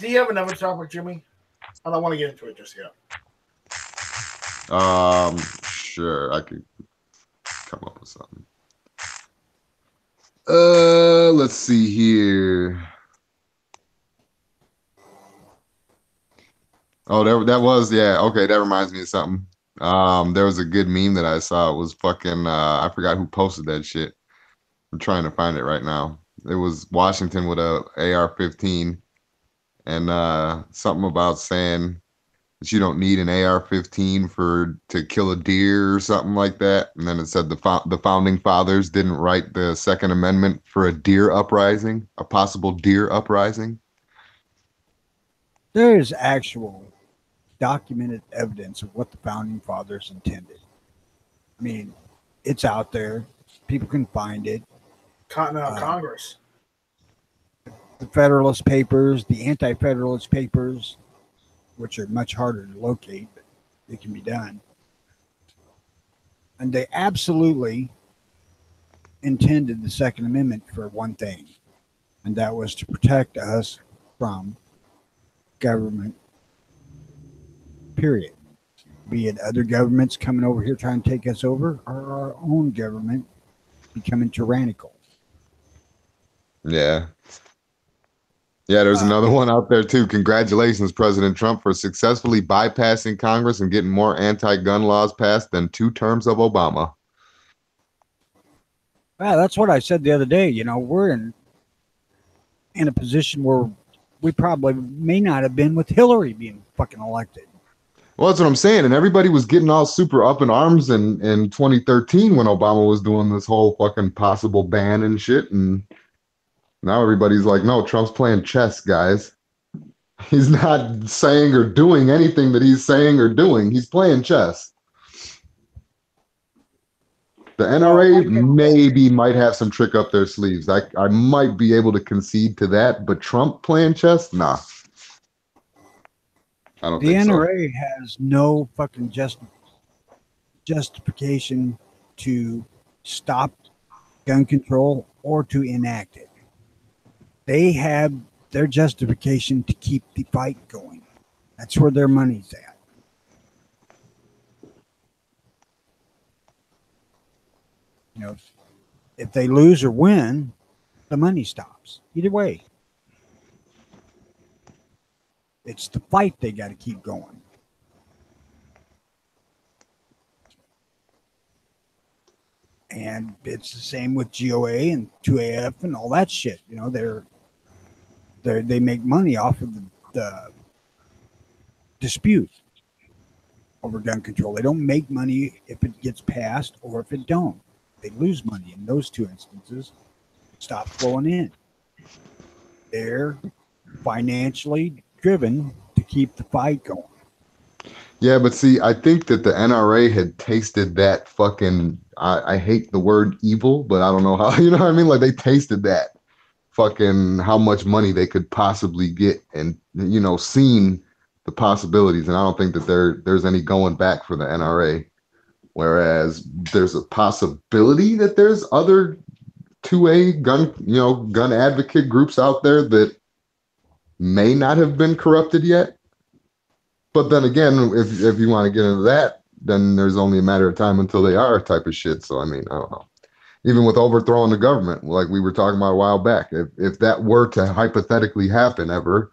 Do you have another topic, Jimmy? I don't want to get into it just yet. Sure, I could come up with something. Let's see here. Oh, that was, yeah, okay, that reminds me of something. There was a good meme that I saw. It was fucking I forgot who posted that shit. I'm trying to find it right now. It was Washington with a AR-15 and something about saying that you don't need an AR-15 to kill a deer or something like that. And then it said the founding fathers didn't write the Second Amendment for a deer uprising, a possible deer uprising. There is actual documented evidence of what the founding fathers intended. I mean, it's out there. People can find it. Continental Congress. The Federalist Papers, the Anti-Federalist Papers, which are much harder to locate, but they can be done. And they absolutely intended the Second Amendment for one thing, and that was to protect us from government, period. Be it other governments coming over here trying to take us over, or our own government becoming tyrannical. Yeah. Yeah, there's another one out there too. Congratulations, President Trump, for successfully bypassing Congress and getting more anti-gun laws passed than 2 terms of Obama. Well, that's what I said the other day. You know, we're in a position where we probably may not have been with Hillary being fucking elected. Well, that's what I'm saying. And everybody was getting all super up in arms in 2013 when Obama was doing this whole fucking possible ban and shit. And now everybody's like, no, Trump's playing chess, guys. He's not saying or doing anything that he's saying or doing. He's playing chess. The NRA maybe might have some trick up their sleeves. I might be able to concede to that, but Trump playing chess? Nah. I don't think so. The NRA has no fucking justification to stop gun control or to enact it. They have their justification to keep the fight going. That's where their money's at. You know, if they lose or win, the money stops. Either way. It's the fight they got to keep going. And it's the same with GOA and 2AF and all that shit. You know, they make money off of the dispute over gun control. They don't make money if it gets passed or if it don't. They lose money in those two instances. Stop flowing in. They're financially driven to keep the fight going. Yeah, but see, I think that the NRA had tasted that fucking, I hate the word evil, but I don't know how, you know what I mean? Like they tasted that fucking how much money they could possibly get and, you know, seen the possibilities. And I don't think that there's any going back for the NRA. Whereas there's a possibility that there's other 2A gun advocate groups out there that may not have been corrupted yet. But then again, if you want to get into that, then there's only a matter of time until they are type of shit. So, I mean, I don't know. Even with overthrowing the government, like we were talking about a while back, if that were to hypothetically happen ever,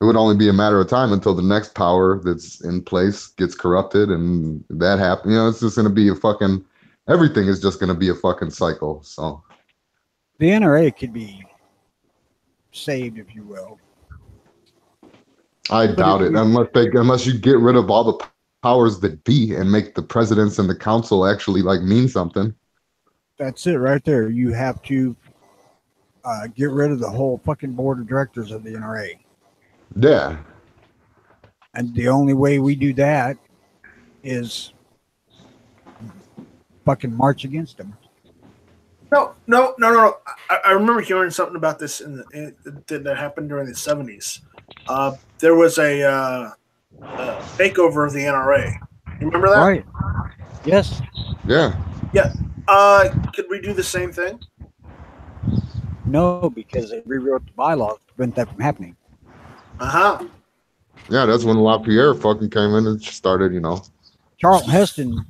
it would only be a matter of time until the next power that's in place gets corrupted and that happens. You know, it's just going to be everything is just going to be a fucking cycle. So the NRA could be saved, if you will. I doubt it, unless you get rid of all the powers that be and make the presidents and the council actually like mean something. That's it right there. You have to get rid of the whole fucking board of directors of the NRA. Yeah. And the only way we do that is fucking march against them. No. I remember hearing something about this that happened during the 70s. There was a takeover of the NRA. You remember that? Right. Yes. Yeah. Yeah. Could we do the same thing? No, because they rewrote the bylaws to prevent that from happening. Uh-huh. Yeah, that's when LaPierre fucking came in and started, you know. Charlton Heston,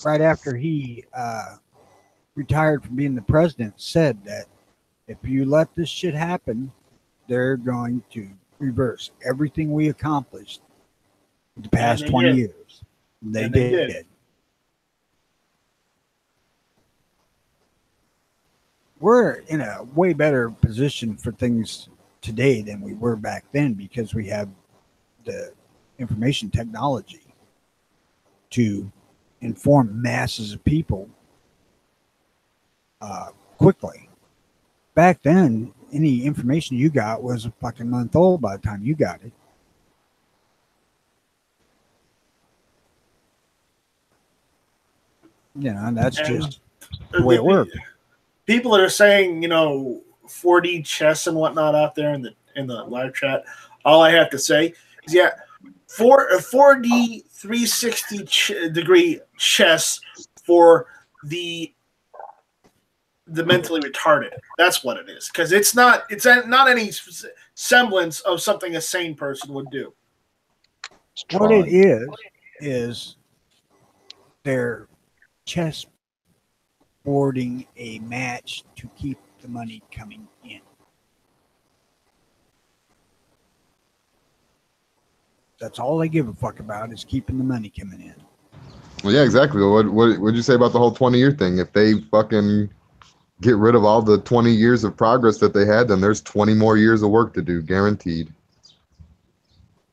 right after he retired from being the president, said that if you let this shit happen, they're going to reverse everything we accomplished in the past 20 years. They did. We're in a way better position for things today than we were back then because we have the information technology to inform masses of people quickly. Back then, any information you got was a fucking month old by the time you got it. You know, and that's just the way it worked. People that are saying, 4D chess and whatnot out there in the live chat, all I have to say is, a 4D 360 degree chess for the mentally retarded. That's what it is, because it's not any semblance of something a sane person would do. What it is they're chess boarding a match to keep the money coming in. That's all they give a fuck about is keeping the money coming in. Well, yeah, exactly. What would you say about the whole 20-year thing? If they fucking get rid of all the 20 years of progress that they had, then there's 20 more years of work to do, guaranteed.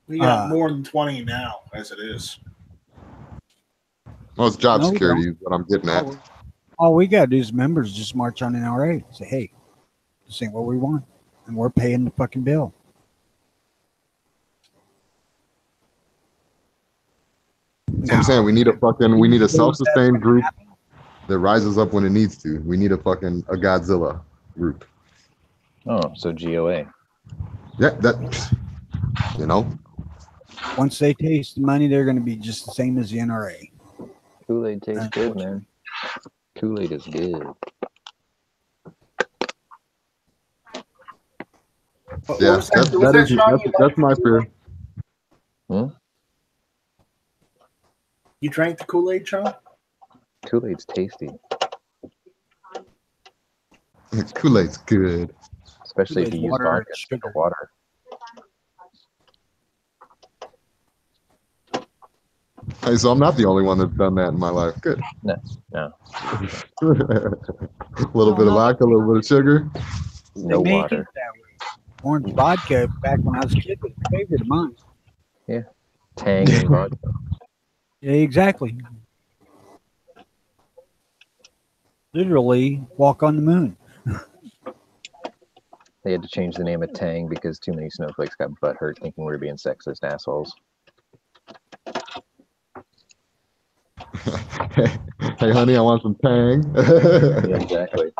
We got more than 20 now, as it is. Well, it's job security is what I'm getting at. All we got to do as members just march on NRA. Say, hey, this ain't what we want. And we're paying the fucking bill. So I'm saying we need a self-sustained group that rises up when it needs to. We need a Godzilla group. Oh, so GOA. Yeah, that, Once they taste the money, they're going to be just the same as the NRA. Kool-Aid tastes good, man. Kool-Aid is good. Yeah, that's my fear. You drank the Kool-Aid, Sean? Kool-Aid's tasty. Kool-Aid's good. Especially if you use vodka instead of water. Hey, so I'm not the only one that's done that in my life. Good. No. A little bit of vodka, a little bit of sugar. No water. Orange vodka, back when I was a kid, was a favorite of mine. Yeah. Tang and vodka. Yeah, exactly. Literally walk on the moon. They had to change the name of Tang because too many snowflakes got butthurt thinking we were being sexist assholes. Hey, honey, I want some Tang. Yeah, exactly.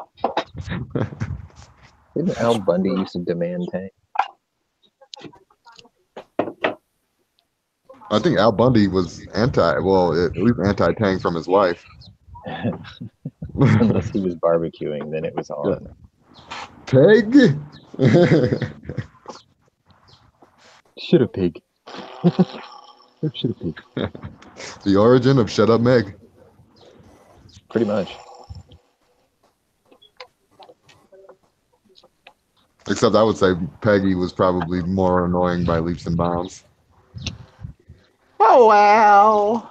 Didn't Al Bundy used to demand Tang? I think Al Bundy was at least anti-Tang from his wife. Unless he was barbecuing, then it was on. Peg? Shut up, pig. Shut up, pig. The origin of Shut Up Meg. Pretty much. Except I would say Peggy was probably more annoying by leaps and bounds. Oh, wow.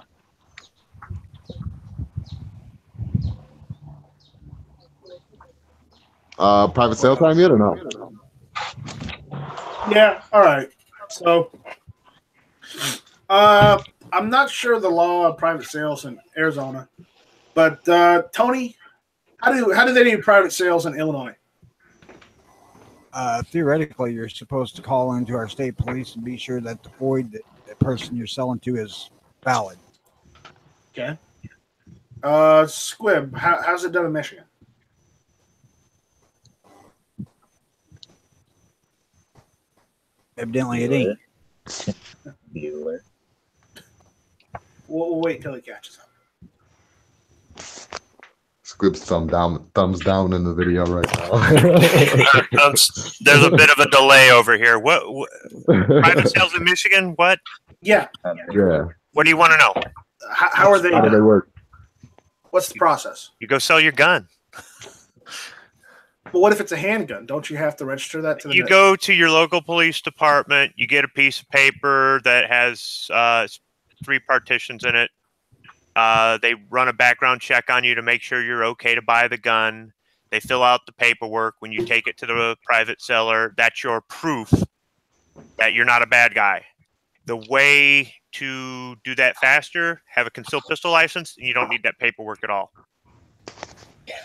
Private sale time yet or no? Yeah, all right. So, I'm not sure the law of private sales in Arizona, but Tony, how do they do private sales in Illinois? Theoretically, you're supposed to call into our state police and be sure that the void that the person you're selling to is valid. Okay. Squib, how's it done in Michigan? Evidently, it ain't. Bueller. We'll wait till he catches up. Squib's thumbs down in the video right now. There's a bit of a delay over here. What private sales in Michigan? What? Yeah. Yeah. What do you want to know? How are they? How do they work? What's the process? You go sell your gun. But what if it's a handgun? Don't you have to register that to the? You go to your local police department. You get a piece of paper that has 3 partitions in it. They run a background check on you to make sure you're okay to buy the gun. They fill out the paperwork. When you take it to the private seller, that's your proof that you're not a bad guy. The way to do that faster, have a concealed pistol license, and you don't need that paperwork at all.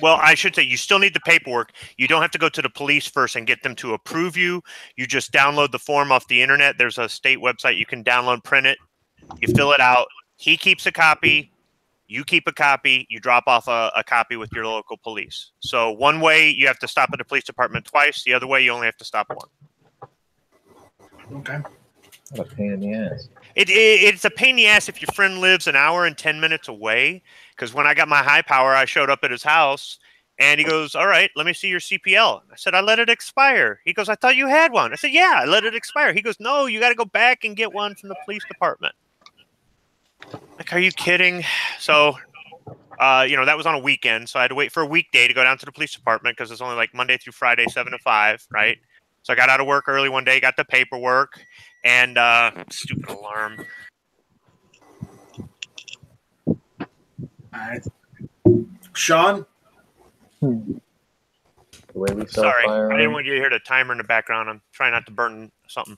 Well, I should say you still need the paperwork. You don't have to go to the police first and get them to approve you. You just download the form off the internet. There's a state website you can download, print it. You fill it out. He keeps a copy. You keep a copy. You drop off a copy with your local police. So one way you have to stop at the police department twice. The other way you only have to stop one. Okay. What a pain in the ass. It's a pain in the ass if your friend lives an hour and 10 minutes away. Because when I got my high power, I showed up at his house, and he goes, "All right, let me see your CPL." I said, "I let it expire." He goes, "I thought you had one." I said, "Yeah, I let it expire." He goes, "No, you got to go back and get one from the police department." Like, are you kidding? So, that was on a weekend, so I had to wait for a weekday to go down to the police department because it's only like Monday through Friday, 7 to 5, right? So I got out of work early one day, got the paperwork, and stupid alarm. All right. Sean? The way we sell Sorry, firearms. I didn't want you to hear the timer in the background. I'm trying not to burn something.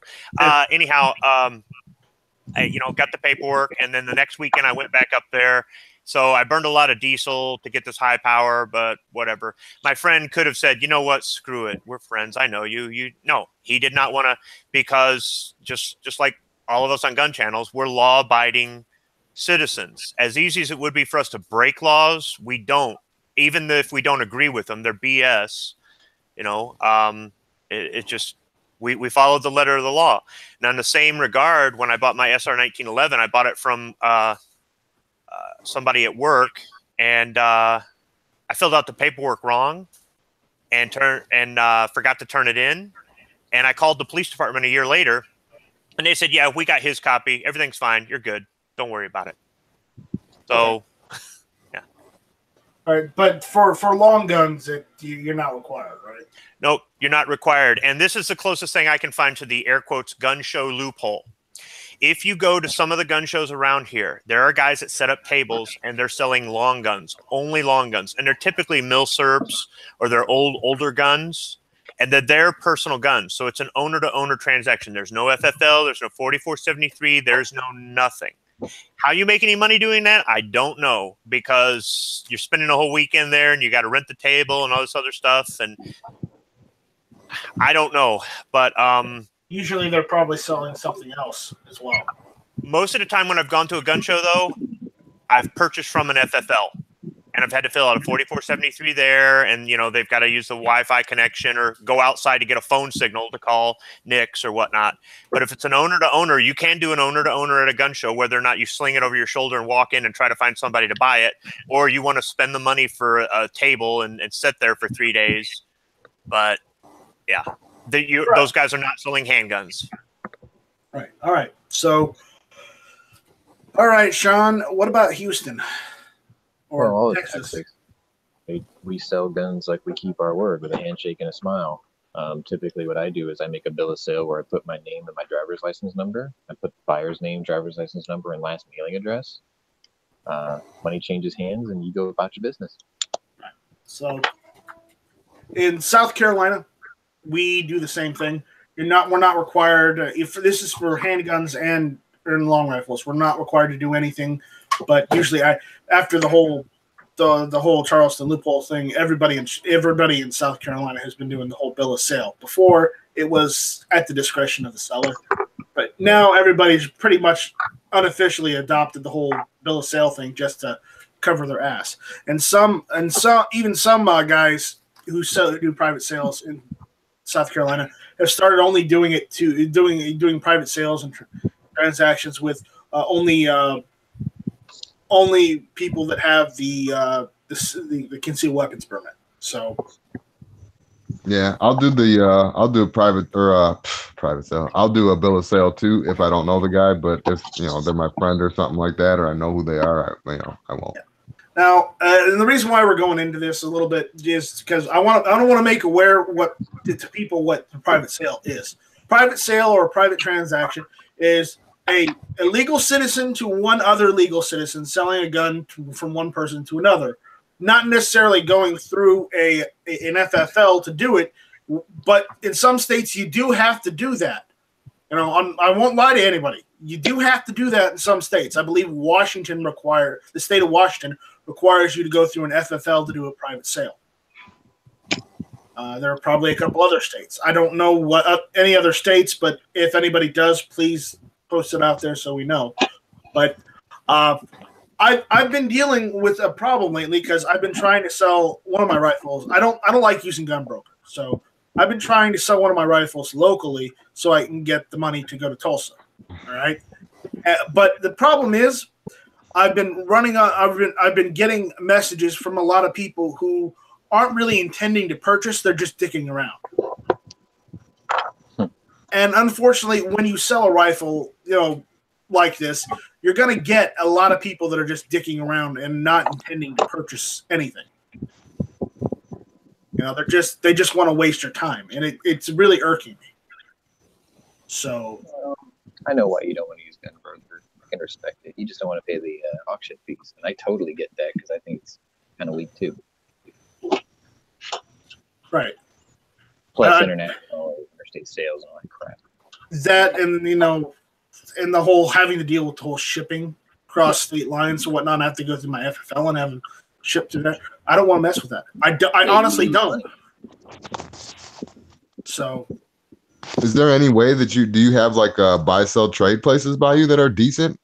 Anyhow, I got the paperwork, and then the next weekend I went back up there. So I burned a lot of diesel to get this high power, but whatever. My friend could have said, "You know what? Screw it. We're friends. I know you." No, he did not want to, because just like all of us on gun channels, we're law-abiding citizens. As easy as it would be for us to break laws, we don't. Even if we don't agree with them, they're BS. It just we followed the letter of the law. Now, in the same regard, when I bought my SR 1911, I bought it from somebody at work, and I filled out the paperwork wrong and forgot to turn it in. And I called the police department a year later, and they said, "Yeah, we got his copy. Everything's fine. You're good. Don't worry about it." So, yeah. All right, but for long guns, you're not required, right? Nope, you're not required. And this is the closest thing I can find to the air quotes gun show loophole. If you go to some of the gun shows around here, there are guys that set up tables and they're selling long guns, only long guns. And they're typically milsurps or they're older guns, and they're their personal guns. So it's an owner-to-owner transaction. There's no FFL, there's no 4473, there's no nothing. How you make any money doing that, I don't know, because you're spending a whole weekend there and you got to rent the table and all this other stuff. And I don't know, but usually they're probably selling something else as well. Most of the time when I've gone to a gun show, though, I've purchased from an FFL, and I've had to fill out a 4473 there, and they've got to use the Wi-Fi connection or go outside to get a phone signal to call Nick's or whatnot. But if it's an owner-to-owner, you can do an owner-to-owner at a gun show, whether or not you sling it over your shoulder and walk in and try to find somebody to buy it, or you want to spend the money for a table and sit there for 3 days. But yeah, those guys are not selling handguns. Right. All right. So, all right, Sean, what about Houston or all Texas? We sell guns like we keep our word, with a handshake and a smile. Typically what I do is I make a bill of sale where I put my name and my driver's license number. I put the buyer's name, driver's license number, and last mailing address. Money changes hands and you go about your business. Right. So in South Carolina, we do the same thing. We're not required, if this is for handguns and long rifles, we're not required to do anything. But usually after the whole Charleston loophole thing, everybody in South Carolina has been doing the whole bill of sale. Before, it was at the discretion of the seller, but now everybody's pretty much unofficially adopted the whole bill of sale thing just to cover their ass. And some guys who do private sales in South Carolina, have started only doing it doing private sales and transactions with only people that have the concealed weapons permit. So Yeah, I'll do a private sale. I'll do a bill of sale too if I don't know the guy, but if they're my friend or something like that, or I know who they are, I won't. Yeah. Now, and the reason why we're going into this a little bit is because I don't want to make aware to people what the private sale is. Private sale or a private transaction is a legal citizen to one other legal citizen selling a gun from one person to another. Not necessarily going through an FFL to do it, but in some states you do have to do that. I won't lie to anybody. You do have to do that in some states. I believe the state of Washington requires you to go through an FFL to do a private sale. There are probably a couple other states. I don't know what any other states, but if anybody does, please post it out there so we know. But I've been dealing with a problem lately because I've been trying to sell one of my rifles. I don't like using gun brokers, so I've been trying to sell one of my rifles locally so I can get the money to go to Tulsa. All right, but the problem is I've been getting messages from a lot of people who aren't really intending to purchase; they're just dicking around. And unfortunately, when you sell a rifle, like this, you're going to get a lot of people that are just dicking around and not intending to purchase anything. They just want to waste your time, and it's really irking me. So, I know why you don't want to use gun broker. I can respect it. You just don't want to pay the auction fees, and I totally get that because I think it's kind of weak too. Right. Plus international, interstate sales, and all that crap. That and the whole having to deal with the whole shipping across state lines and whatnot. I have to go through my FFL and have them shipped to there. I don't want to mess with that. I honestly don't. So, is there any way that you have like buy sell trade places by you that are decent,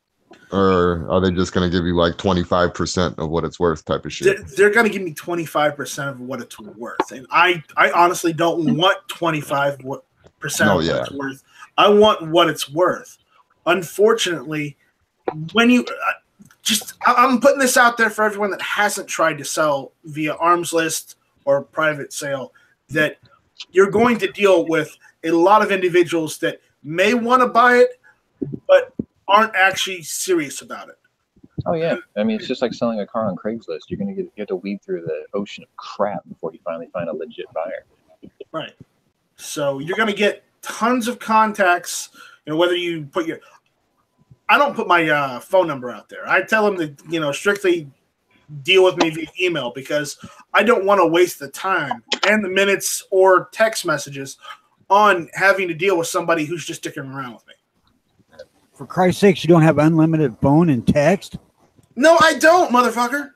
or are they just going to give you like 25% of what it's worth type of shit? They're going to give me 25% of what it's worth, and I honestly don't want 25% of what it's worth. I want what it's worth. Unfortunately, when you I'm putting this out there for everyone that hasn't tried to sell via arms list or private sale, that you're going to deal with a lot of individuals that may want to buy it, but aren't actually serious about it. Oh yeah, I mean it's just like selling a car on Craigslist. You have to weed through the ocean of crap before you finally find a legit buyer. Right. So you're going to get tons of contacts. Whether you put I don't put my phone number out there. I tell them to, strictly deal with me via email because I don't want to waste the time and the minutes or text messages on having to deal with somebody who's just sticking around with me. For Christ's sakes, you don't have unlimited phone and text? No, I don't, motherfucker.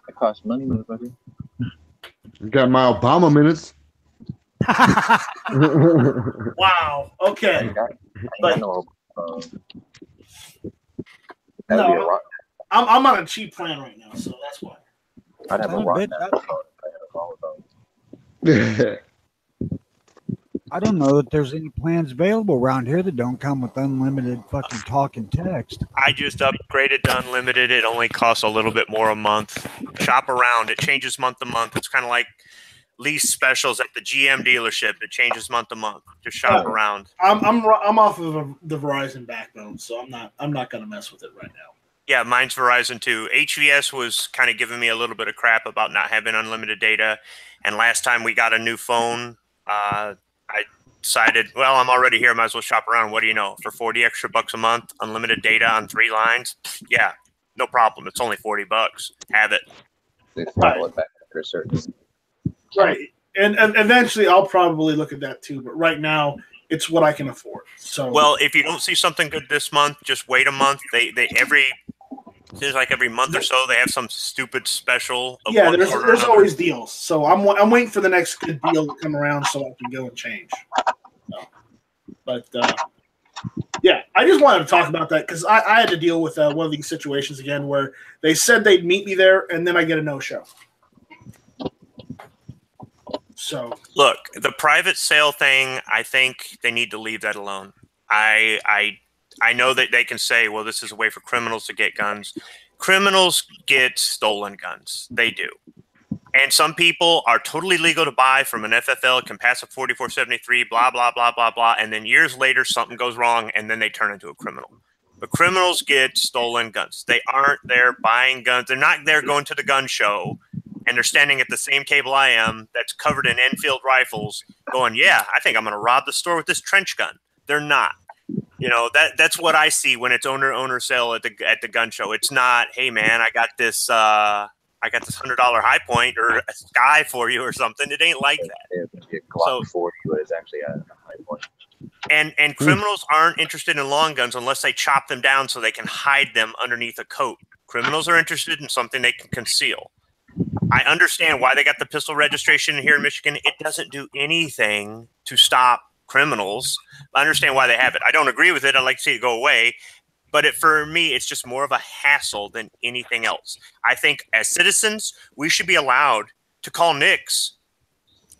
It costs money, motherfucker. You got my Obama minutes. Wow. Okay. I'm on a cheap plan right now, so that's why. I'd have a rock phone if I had a call phone. I don't know that there's any plans available around here that don't come with unlimited fucking talk and text. I just upgraded to unlimited. It only costs a little bit more a month. Shop around. It changes month to month. It's kind of like lease specials at the GM dealership. It changes month to month. Just shop around. I'm off of the Verizon backbone, so I'm not going to mess with it right now. Yeah, mine's Verizon too. HVS was kind of giving me a little bit of crap about not having unlimited data. And last time we got a new phone, I decided, well, I'm already here. Might as well shop around. What do you know? For $40 extra a month, unlimited data on 3 lines. Yeah, no problem. It's only $40. Have it. They throttle it back after a certain. Right. And eventually I'll probably look at that too. But right now it's what I can afford. So well, if you don't see something good this month, just wait a month. They seems like every month or so they have some stupid special. Yeah, there's always deals. So I'm waiting for the next good deal to come around so I can go and change. So, but yeah, I just wanted to talk about that because I had to deal with one of these situations again where they said they'd meet me there and then I get a no-show. So look, the private sale thing, I think they need to leave that alone. I know that they can say, well, this is a way for criminals to get guns. Criminals get stolen guns. They do. And some people are totally legal to buy from an FFL, can pass a 4473, blah, blah, blah, blah, blah. And then years later, something goes wrong, and then they turn into a criminal. But criminals get stolen guns. They aren't there buying guns. They're not there going to the gun show, and they're standing at the same table I am that's covered in Enfield rifles going, yeah, I think I'm going to rob the store with this trench gun. They're not. You know, that's what I see when it's owner sale at the gun show. It's not, hey man, I got this $100 high point or a Sky for you or something. It ain't like that. A Glock 40 was actually a high point. And criminals aren't interested in long guns unless they chop them down so they can hide them underneath a coat. Criminals are interested in something they can conceal. I understand why they got the pistol registration here in Michigan. It doesn't do anything to stop criminals. I understand why they have it. I don't agree with it. I'd like to see it go away. But for me, it's just more of a hassle than anything else. I think as citizens, we should be allowed to call NICS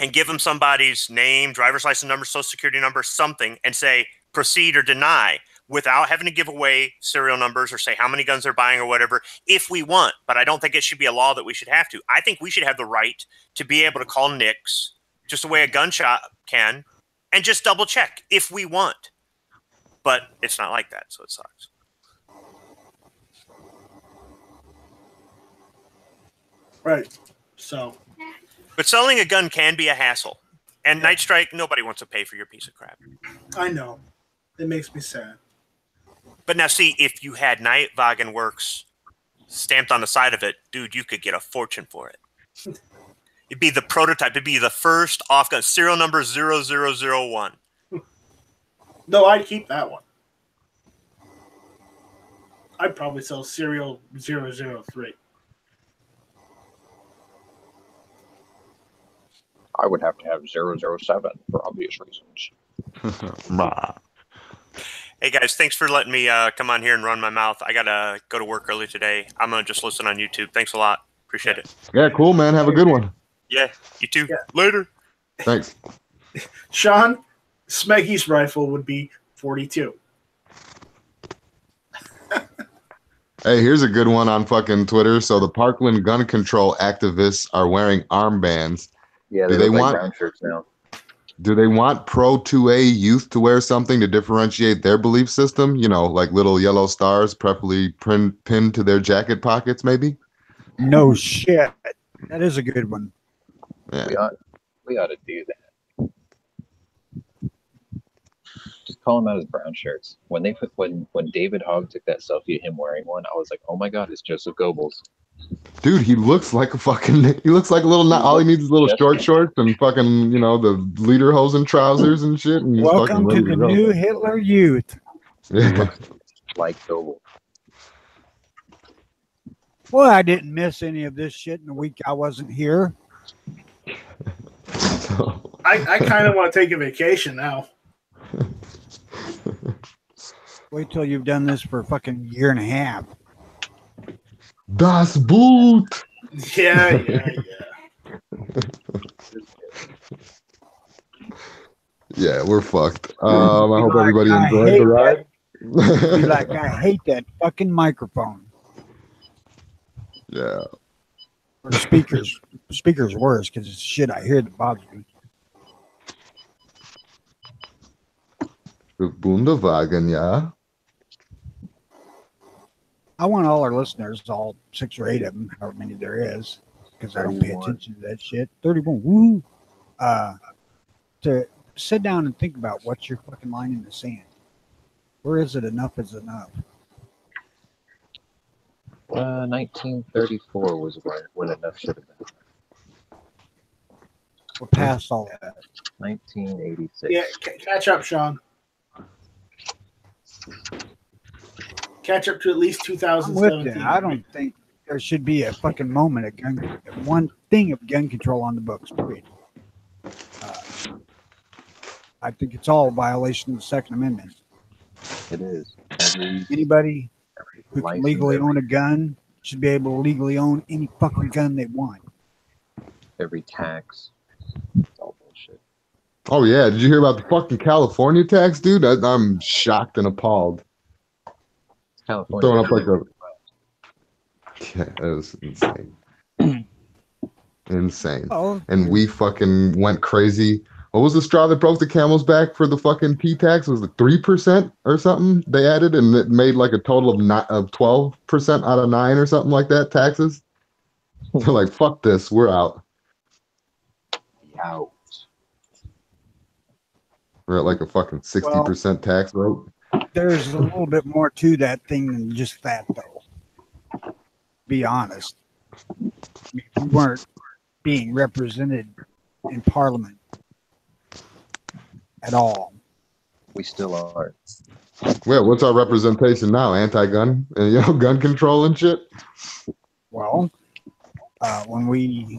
and give them somebody's name, driver's license number, social security number, something, and say proceed or deny without having to give away serial numbers or say how many guns they're buying or whatever, if we want. But I don't think it should be a law that we should have to. I think we should have the right to be able to call NICS just the way a gun shop can and just double check if we want. But it's not like that, so it sucks. right. So But selling a gun can be a hassle. And Night Strike, nobody wants to pay for your piece of crap. I know. It makes me sad. But now see, if you had Night Wagen Works stamped on the side of it, dude, you could get a fortune for it. It'd be the prototype. It'd be the first off-gun, serial number 0001. No, I'd keep that one. I'd probably sell serial 003. I would have to have 007 for obvious reasons. Hey, guys, thanks for letting me come on here and run my mouth. I got to go to work early today. I'm going to just listen on YouTube. Thanks a lot. Appreciate it. Yeah, cool, man. Have a good one. Yeah, you too. Yeah. Later. Thanks. Sean, Smeggy's rifle would be 42. Hey, here's a good one on fucking Twitter. So the Parkland gun control activists are wearing armbands. Yeah, Do they they look want- like brown shirts now. Do they want Pro 2A youth to wear something to differentiate their belief system? You know, like little yellow stars, preferably pinned to their jacket pockets, maybe? No shit. That is a good one. Yeah. We ought to do that. Just call them out as brown shirts. When David Hogg took that selfie of him wearing one, I was like, oh my god, it's Joseph Goebbels. Dude, he looks like he looks like a little, all he needs is little short shorts and fucking, you know, the lederhosen trousers and shit. And he's Welcome fucking to ready the go. new Hitler Youth. Yeah. Like Goebbels. Boy, I didn't miss any of this shit in the week I wasn't here. I kind of want to take a vacation now. Wait till you've done this for a fucking year and a half. Das Boot. Yeah. Yeah, we're fucked. I hope everybody I enjoyed hate the ride. Be like, I hate that fucking microphone. Yeah. Or speakers. Speakers worse because it's shit I hear that bothers me. The Bundewagen, yeah. I want all our listeners, all 6 or 8 of them, however many there is, because I don't pay 31. attention to that shit. 31, woo! To sit down and think about what's your fucking line in the sand. Where is it enough is enough? 1934 was when enough should have been. We're past all that. 1986. Yeah, catch up, Sean. Catch up to at least I'm with 2017. you. I don't think there should be a fucking moment of one thing of gun control on the books, period. I think it's all a violation of the Second Amendment. It is. Anybody who can license, legally own a gun should be able to legally own any fucking gun they want. every tax, Oh yeah, did you hear about the fucking California tax, dude? I'm shocked and appalled. California. Throwing up like a yeah, it was insane. Insane. Oh, And we fucking went crazy. What was the straw that broke the camel's back for the fucking P tax? Was it 3% or something they added, and it made like a total of 12% out of 9 or something like that taxes. They're like, fuck this, we're out. Out. We're at like a fucking 60% tax rate. there's a little bit more to that thing than just that, though. Be honest. I mean, we weren't being represented in Parliament at all. We still are. Well, what's our representation now? Anti-gun, gun control and shit. Well, when we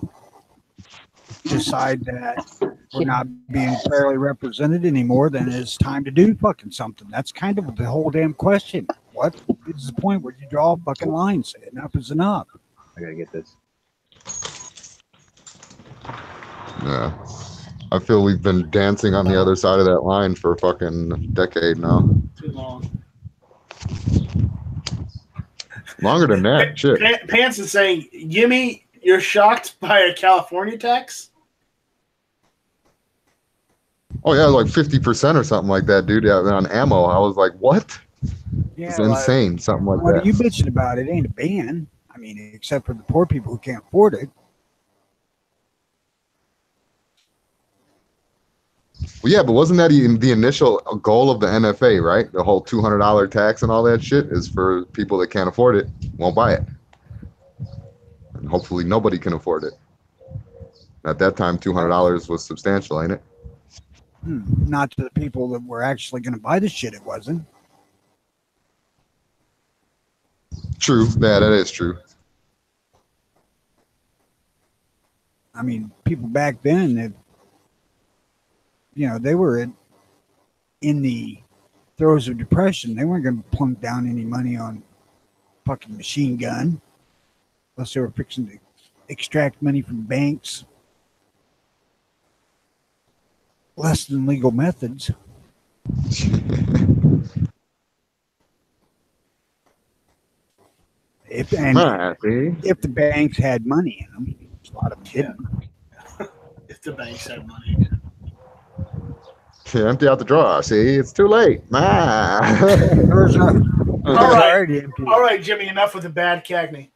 decide that we're not being fairly represented anymore, then it's time to do fucking something. That's kind of the whole damn question. What is the point where you draw a fucking line? Say enough is enough. I gotta get this. Yeah. I feel we've been dancing on the other side of that line for a fucking decade now. Too long. Longer than that, shit. Pants is saying, Yimmy, you're shocked by a California tax? Oh yeah, like 50% or something like that, dude. Yeah, on ammo, I was like, what? Yeah, It's insane, something like what that. are you bitching about? It ain't a ban. I mean, except for the poor people who can't afford it. Well, yeah, but wasn't that the initial goal of the NFA, right? The whole $200 tax and all that shit is for people that can't afford it, won't buy it. And hopefully nobody can afford it. At that time, $200 was substantial, ain't it? Not to the people that were actually going to buy the shit, it wasn't. True. Yeah, that is true. I mean, people back then, they were in the throes of depression. They weren't going to plunk down any money on fucking machine gun unless they were fixing to extract money from banks. Less than legal methods. If the banks had money in them, a lot of them didn't. If the banks had money. Empty out the drawer. See, it's too late. All right, Jimmy, enough with the bad Cagney.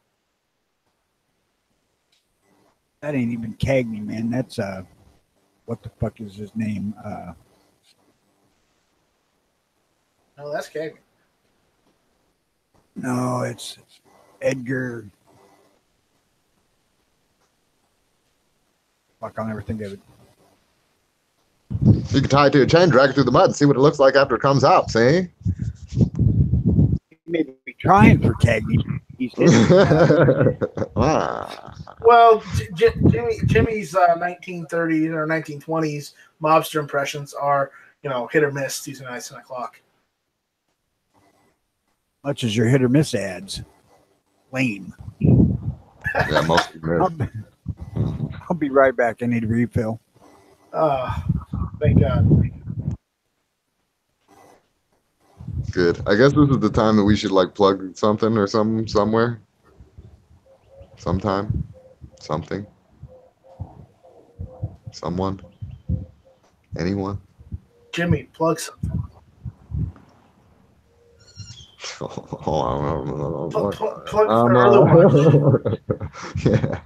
That ain't even Cagney, man. That's what the fuck is his name? No, that's Cagney. No, it's Edgar. Fuck, I'll never think of it. You can tie it to a chain, drag it through the mud, and see what it looks like after it comes out. See? He may be trying for Cagney. He's Well, Jimmy's 1930s or 1920s mobster impressions are, hit or miss. Tuesday nights 10 o'clock. Much as your hit or miss ads, lame. Yeah, most of them. I'll be right back. I need a refill. Thank God. Good. I guess this is the time that we should plug something or somewhere. Sometime. Something. Someone. Anyone. Jimmy, plug something. Plug for early watch. Yeah.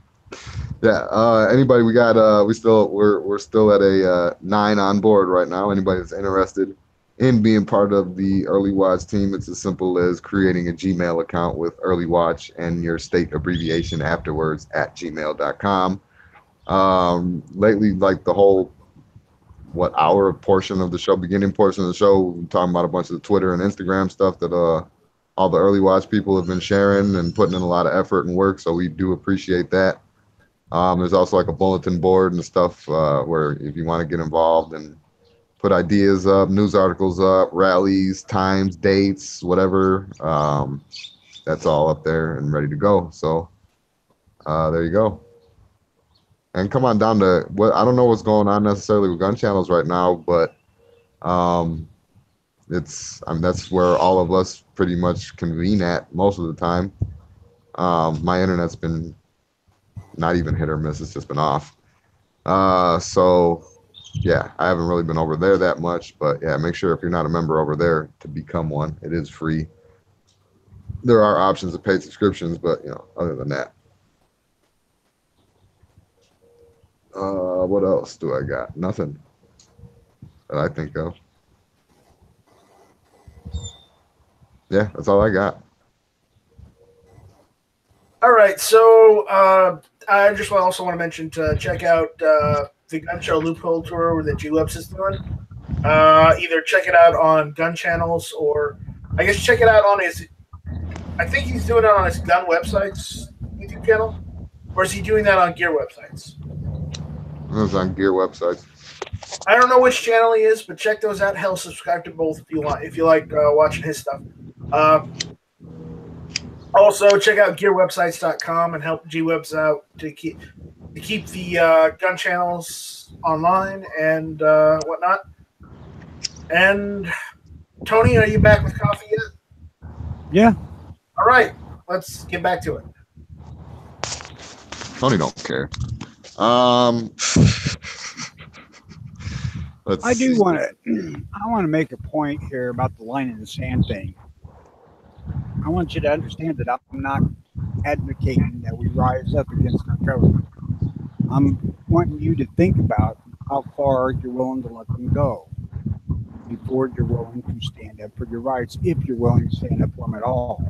Yeah. Anybody? We're still at a 9 on board right now. Anybody that's interested in being part of the Early Watch team, it's as simple as creating a Gmail account with Early Watch and your state abbreviation afterwards at gmail.com. Lately, the whole hour portion of the show, beginning portion of the show, we're talking about a bunch of the Twitter and Instagram stuff that all the Early Watch people have been sharing and putting in a lot of effort and work. So we do appreciate that. There's also a bulletin board and stuff where if you want to get involved and put ideas up, news articles up, rallies, times, dates, whatever, that's all up there and ready to go. So there you go. And come on down to what I don't know what's going on necessarily with gun channels right now, but that's where all of us pretty much convene at most of the time. My internet's been not even hit or miss, it's just been off. So yeah, I haven't really been over there that much, but yeah, make sure if you're not a member over there to become one. It is free. There are options of paid subscriptions, but other than that. What else do I got? Nothing that I think of. Yeah, that's all I got. All right, so I just also want to mention to check out the Gun Show Loophole Tour that G-Webs is doing. Either check it out on gun channels, or I guess check it out on his. I think he's doing it on his gun websites YouTube channel, or is he doing that on gear websites? It's on gear websites. I don't know which channel he is, but check those out. Hell, subscribe to both if you want. If you like watching his stuff. Also, check out gearwebsites.com and help G-Webs out to keep the gun channels online and whatnot. And Tony, are you back with coffee yet? Yeah. All right, let's get back to it. Tony don't care. I do want to. I want to make a point here about the line in the sand thing. I want you to understand that I'm not advocating that we rise up against our government. I'm wanting you to think about how far you're willing to let them go before you're willing to stand up for your rights, if you're willing to stand up for them at all.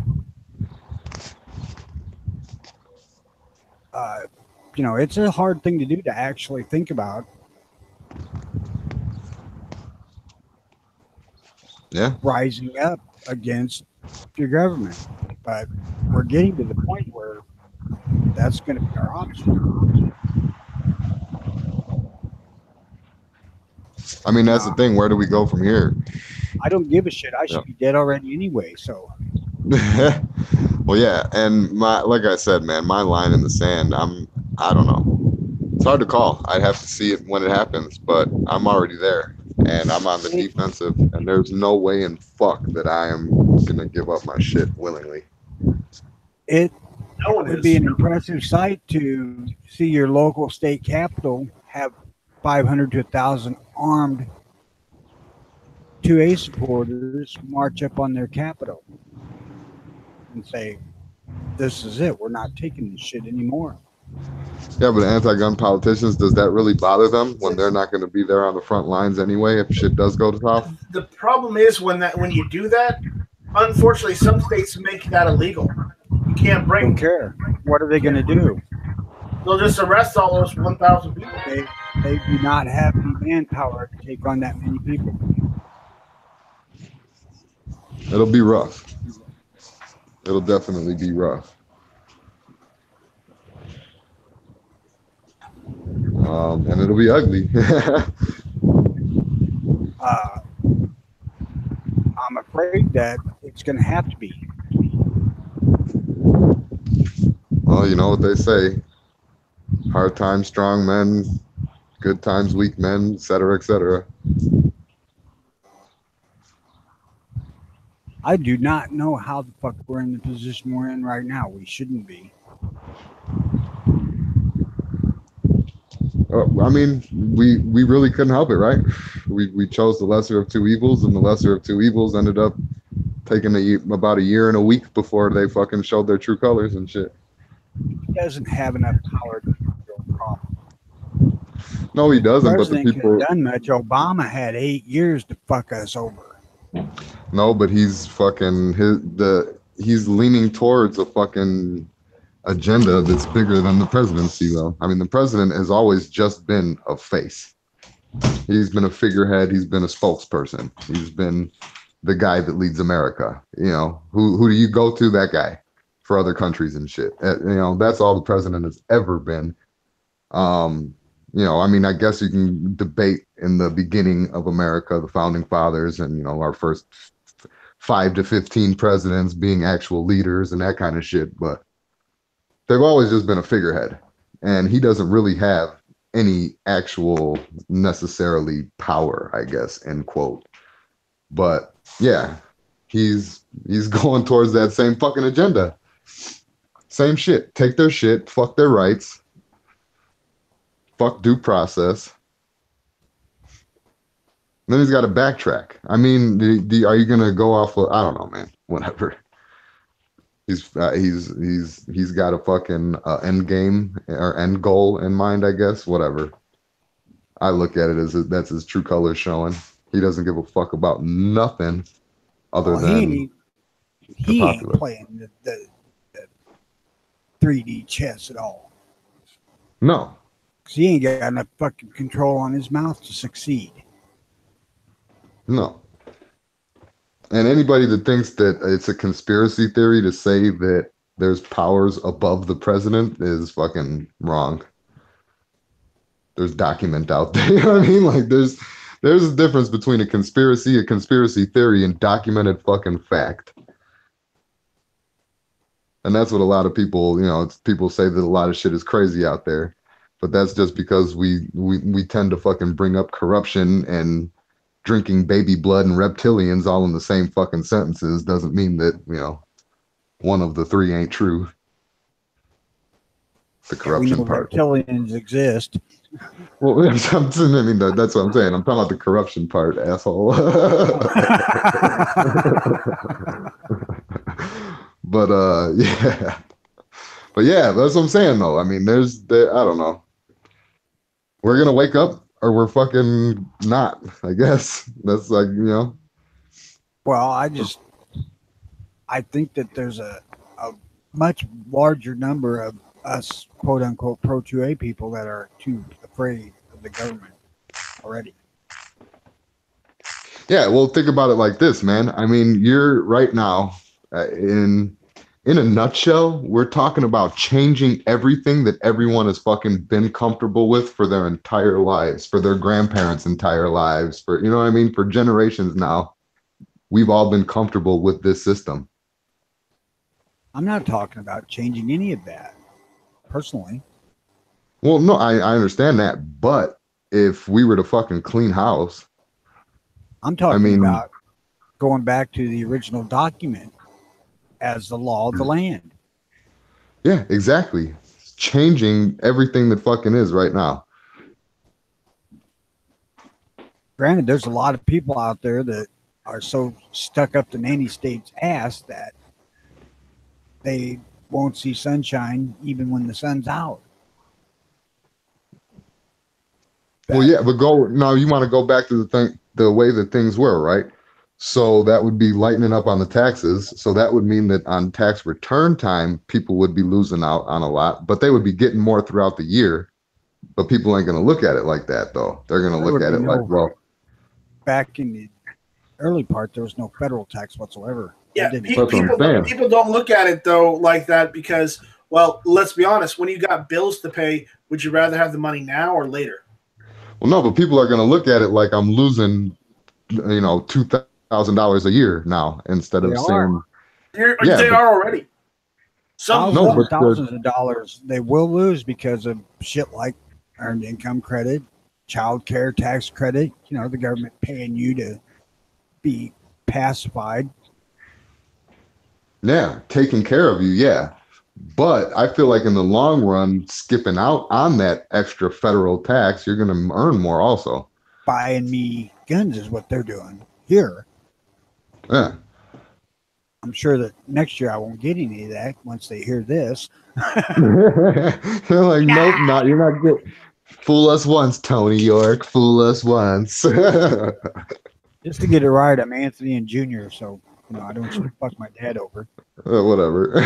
It's a hard thing to do to actually think about. Yeah. Rising up against your government. But we're getting to the point where that's going to be our option. I mean, that's the thing. Where do we go from here? I don't give a shit. I should be dead already anyway. So. Well, yeah, and like I said, man, my line in the sand. I don't know. It's hard to call. I'd have to see it when it happens, but I'm already there, and I'm on the defensive, and there's no way in fuck that I am gonna give up my shit willingly. It would be an impressive sight to see your local state capital have 500 to 1,000 armed 2A supporters march up on their capital and say, "This is it. We're not taking this shit anymore." Yeah, but anti-gun politicians, does that really bother them when they're not going to be there on the front lines anyway if shit does go to top? The problem is when you do that, unfortunately, some states make that illegal. You can't bring. Don't care. What are they going to do? They'll just arrest all those 1,000 people. They do not have the manpower to take on that many people. It'll be rough. It'll definitely be rough. And it'll be ugly. I'm afraid that it's going to have to be. Well, you know what they say. Hard times, strong men. Good times, weak men, et cetera, et cetera. I do not know how the fuck we're in the position we're in right now. We shouldn't be. I mean, we really couldn't help it, right? We chose the lesser of two evils, and the lesser of two evils ended up taking about a year and a week before they fucking showed their true colors and shit. He doesn't have enough power to control the problem. No, he doesn't. But the people couldn't have done much. Obama had 8 years to fuck us over. No, but he's fucking he's leaning towards a fucking agenda that's bigger than the presidency, though. I mean, the president has always just been a face. He's been a figurehead. He's been a spokesperson. He's been the guy that leads America. You know, who do you go to? That guy for other countries and shit. You know, that's all the president has ever been. You know, I mean, I guess you can debate in the beginning of America, the founding fathers, and, you know, our first 5 to 15 presidents being actual leaders and that kind of shit. But they've always just been a figurehead. and he doesn't really have any actual necessarily power, I guess, end quote. But yeah, he's going towards that same fucking agenda. Same shit. Take their shit, fuck their rights, fuck due process. Then he's got to backtrack. I mean, are you gonna go off of, I don't know, man. Whatever. He's got a fucking end game or end goal in mind, I guess. Whatever. I look at it as that's his true colors showing. He doesn't give a fuck about nothing other than he ain't playing the 3D chess at all. No. Because he ain't got enough fucking control on his mouth to succeed. No. And anybody that thinks that it's a conspiracy theory to say that there's powers above the president is fucking wrong. There's document out there. You know what I mean? Like there's a difference between a conspiracy theory, and documented fucking fact. And that's what a lot of people, people say that a lot of shit is crazy out there. But that's just because we tend to fucking bring up corruption and drinking baby blood and reptilians all in the same fucking sentences doesn't mean that, one of the three ain't true. The corruption part. Reptilians exist. Well, I mean, that's what I'm saying. I'm talking about the corruption part, asshole. But yeah. But yeah, that's what I'm saying though. I mean, I don't know. We're gonna wake up or we're fucking not, I guess. That's like, Well, I think that there's a much larger number of us quote unquote pro 2A people that are too afraid of the government already. Yeah, well, think about it like this, man. I mean, you're right now in a nutshell, we're talking about changing everything that everyone has fucking been comfortable with for their entire lives, for their grandparents' entire lives, for, you know what I mean? For generations now, we've all been comfortable with this system. I'm not talking about changing any of that, personally. Well, no, I understand that, but if we were to fucking clean house, I'm talking about going back to the original document as the law of the land. Yeah, exactly. Changing everything that fucking is right now. Granted, there's a lot of people out there that are so stuck up the nanny state's ass that they won't see sunshine even when the sun's out. Well, yeah, but you want to go back to the way that things were, right? So that would be lightening up on the taxes. So that would mean that on tax return time, people would be losing out on a lot, but they would be getting more throughout the year. But people ain't going to look at it like that, though. They're going to look at it like, well. Back in the early part, there was no federal tax whatsoever. Yeah, people don't look at it, though, like that because, well, let's be honest. When you got bills to pay, would you rather have the money now or later? Well, no, but people are going to look at it like I'm losing, $2,000 a year now instead of saying they are already. Thousands of dollars they will lose because of shit like earned income credit, child care tax credit, the government paying you to be pacified. Yeah, taking care of you, yeah. But I feel like in the long run, skipping out on that extra federal tax, you're going to earn more also. Buying me guns is what they're doing here. Yeah. I'm sure that next year I won't get any of that once they hear this. They're like, nope, you're not good. Fool us once, Tony York. Fool us once. Just to get it right, I'm Anthony and Junior, so I don't fuck my dad over. Whatever.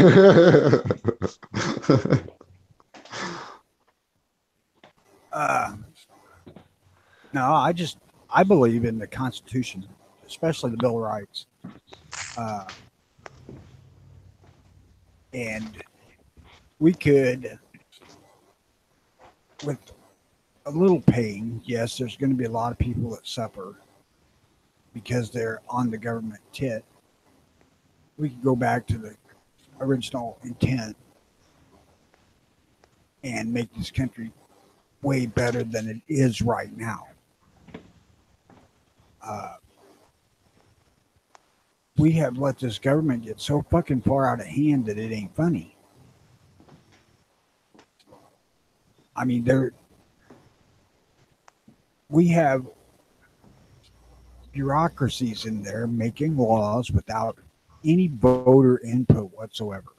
No, I believe in the Constitution, especially the Bill of Rights. And we could, with a little pain, yes, there's going to be a lot of people that suffer because they're on the government tit. We could go back to the original intent and make this country way better than it is right now. We have let this government get so fucking far out of hand that it ain't funny. I mean, we have bureaucracies in there making laws without any voter input whatsoever.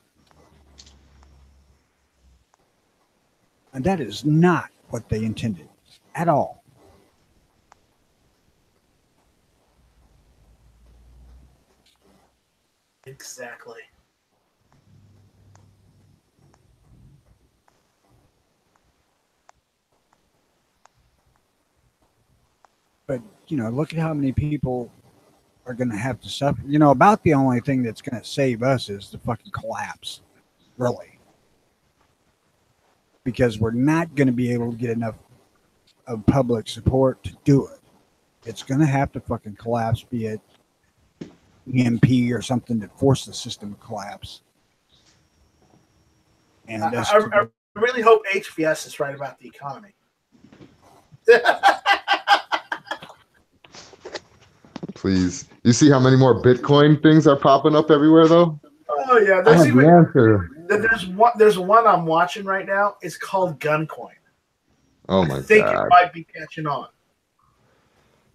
And that is not what they intended at all. Exactly. But, look at how many people are going to have to suffer. About the only thing that's going to save us is the fucking collapse, really. Because we're not going to be able to get enough of public support to do it. It's going to have to fucking collapse, be it EMP or something that force the system to collapse. And I really hope HBS is right about the economy. Please. You see how many more Bitcoin things are popping up everywhere, though? Oh yeah, I have the answer. There's one I'm watching right now. It's called Guncoin. Oh my I think god! it might be catching on.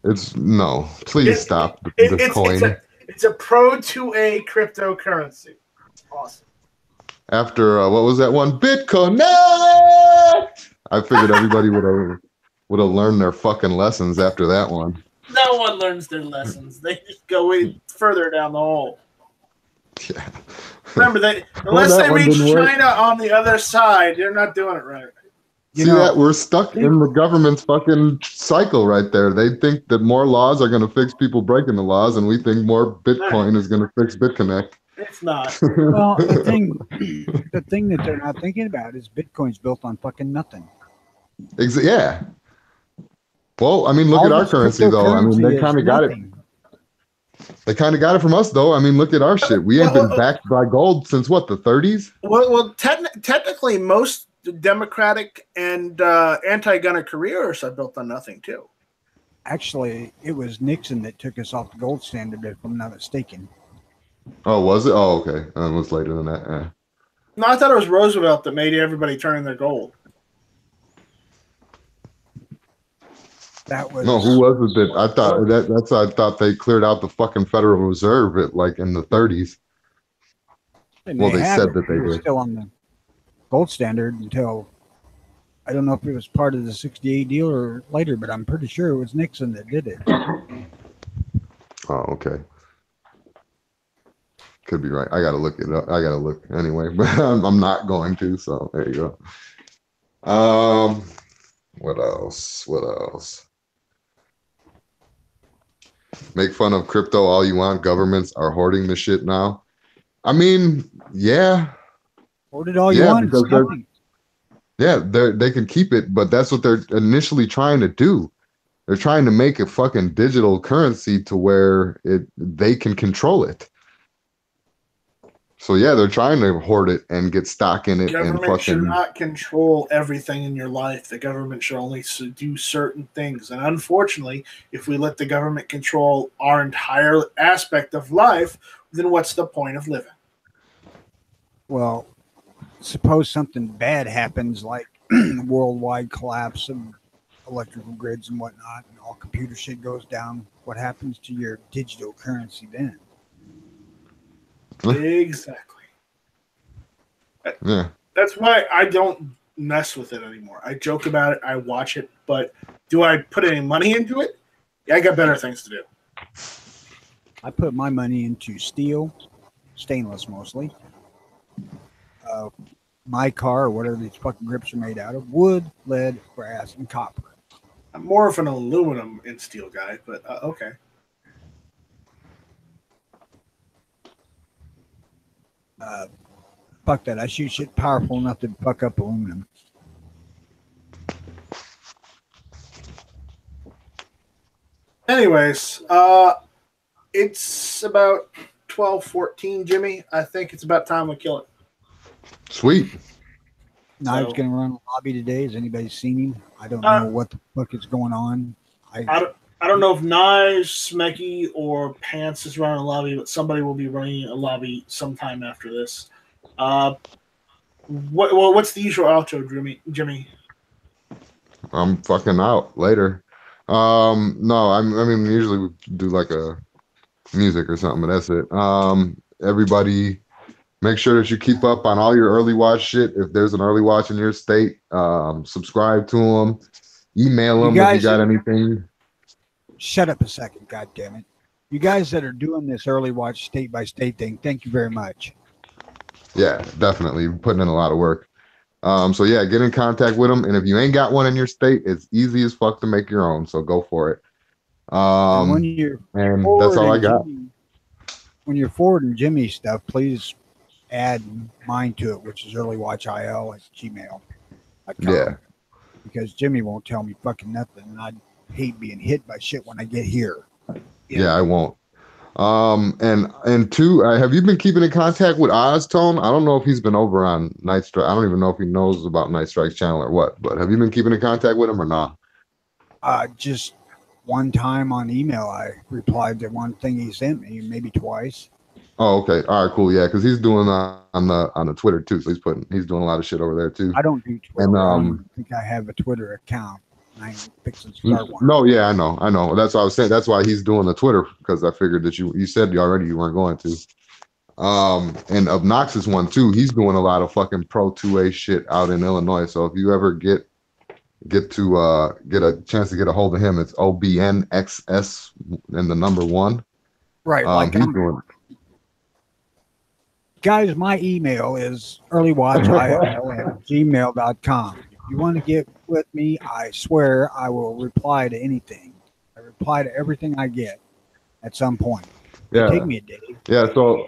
Please stop this coin. It's a Pro 2A cryptocurrency. It's awesome. After what was that one? Bitconnect. I figured everybody would have learned their fucking lessons after that one. No one learns their lessons. They just go way further down the hole. Yeah. Remember that unless they reach China on the other side, they're not doing it right. See that? We're stuck in the government's fucking cycle right there. They think that more laws are going to fix people breaking the laws, and we think more Bitcoin is going to fix BitConnect. It's not. Well, the thing that they're not thinking about is Bitcoin's built on fucking nothing. Yeah. Well, I mean, look at our currency, though. I mean, they kind of got it. They kind of got it from us, though. I mean, look at our shit. We ain't been backed by gold since, what, the 30s? Well, technically, most Democratic and anti-gunner careers are built on nothing, too. Actually, it was Nixon that took us off the gold standard, if I'm not mistaken. Oh, was it? Oh, okay. It was later than that. Yeah. No, I thought it was Roosevelt that made everybody turn in their gold. That was no. Who was it that I thought I thought they cleared out the fucking Federal Reserve in the 30s. Well, they said that they were still on the gold standard until I don't know if it was part of the '68 deal or later, but I'm pretty sure it was Nixon that did it. Oh, okay. Could be right. I gotta look it up. I gotta look anyway, but I'm not going to. So there you go. What else? What else? Make fun of crypto all you want. Governments are hoarding the shit now. I mean, yeah. Hoard it all you want. They can keep it, but that's what they're initially trying to do. They're trying to make a fucking digital currency to where they can control it. So yeah, they're trying to hoard it and get stock in it. The government should not control everything in your life. The government should only do certain things. And unfortunately, if we let the government control our entire aspect of life, then what's the point of living? Well, suppose something bad happens, like the worldwide collapse of electrical grids and whatnot, and all computer shit goes down. What happens to your digital currency then? Exactly. Yeah. That's why I don't mess with it anymore. I joke about it. I watch it. But do I put any money into it? Yeah, I got better things to do. I put my money into steel, stainless mostly. My car, or whatever these fucking grips are made out of, wood, lead, brass, and copper. I'm more of an aluminum and steel guy, but okay. Fuck that. I shoot shit powerful enough to fuck up aluminum. Anyways, it's about 12:14, Jimmy. I think it's about time we kill it. Sweet. Knives gonna run the lobby today. Has anybody seen him? I don't know what the fuck is going on. I don't know if Knives, Smecky, or Pants is running a lobby, but somebody will be running a lobby sometime after this. What's the usual outro, Jimmy? I'm fucking out later. No, I mean usually we do like a music or something, but that's it. Everybody, make sure that you keep up on all your early watch shit. If there's an early watch in your state, subscribe to them, email them if you got anything. Shut up a second, God damn it! You guys that are doing this early watch state by state thing, thank you very much. Yeah, definitely putting in a lot of work. So yeah, get in contact with them, and if you ain't got one in your state, it's easy as fuck to make your own. So go for it. And that's all I got. When you're forwarding Jimmy stuff, please add mine to it, which is earlywatchil@gmail.com. Yeah, because Jimmy won't tell me fucking nothing, and I hate being hit by shit when I get here. Yeah, I won't. And two, have you been keeping in contact with Oztone? I don't know if he's been over on Night Strike. I don't even know if he knows about Night Strike's channel or what. But have you been keeping in contact with him or not? Just one time on email, I replied to one thing he sent me, maybe twice. Oh, okay. All right, cool. Yeah, because he's doing on the Twitter too. So he's doing a lot of shit over there too. I don't do Twitter. And I don't think I have a Twitter account. I ain't fixing to start one. No, yeah, I know. That's what I was saying. That's why he's doing the Twitter, because I figured that you said you weren't going to. And Obnoxious one too. He's doing a lot of fucking Pro 2A shit out in Illinois. So if you ever get to get a chance to get a hold of him, it's OBNXS and the number 1. Right. He's doing. Guys, my email is earlywatchil@gmail.com. If you want to get with me, I swear I will reply to anything. I reply to everything I get at some point. Yeah. It'll take me a day. Yeah, so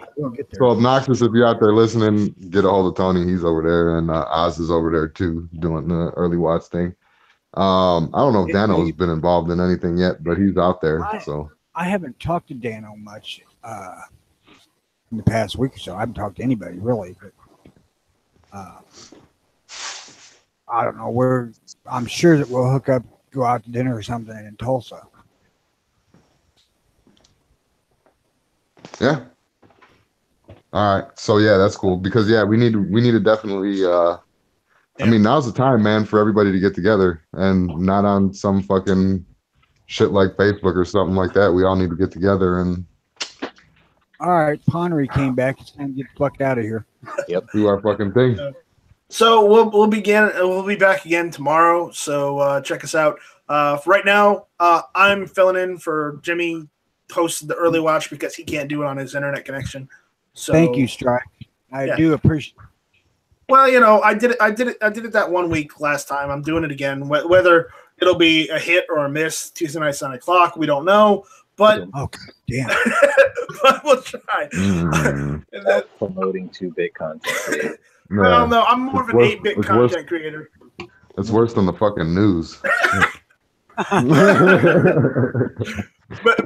Obnoxious, if you're out there listening, get a hold of Tony. He's over there, and Oz is over there too, doing the early watch thing. I don't know if Dano's been involved in anything yet, but he's out there. I haven't talked to Dano much in the past week or so. I haven't talked to anybody really, but I don't know. I'm sure that we'll hook up, go out to dinner or something in Tulsa. Yeah. All right. So yeah, that's cool, because we need to definitely I mean, now's the time, man, for everybody to get together, and not on some fucking shit like Facebook or something like that. We all need to get together and. All right, Ponnery came back. It's time to get the fuck out of here. Yep. Do our fucking thing. So we'll be back again tomorrow. So check us out. For right now, I'm filling in for Jimmy. Posted the early watch because he can't do it on his internet connection. So thank you, Strike. I do appreciate. Well, I did it that 1 week last time. I'm doing it again. Whether it'll be a hit or a miss, Tuesday night 9 o'clock, we don't know. But damn. But we'll try. Promoting 2-bit content. Well, no, I'm more of an 8-bit content creator. It's worse than the fucking news.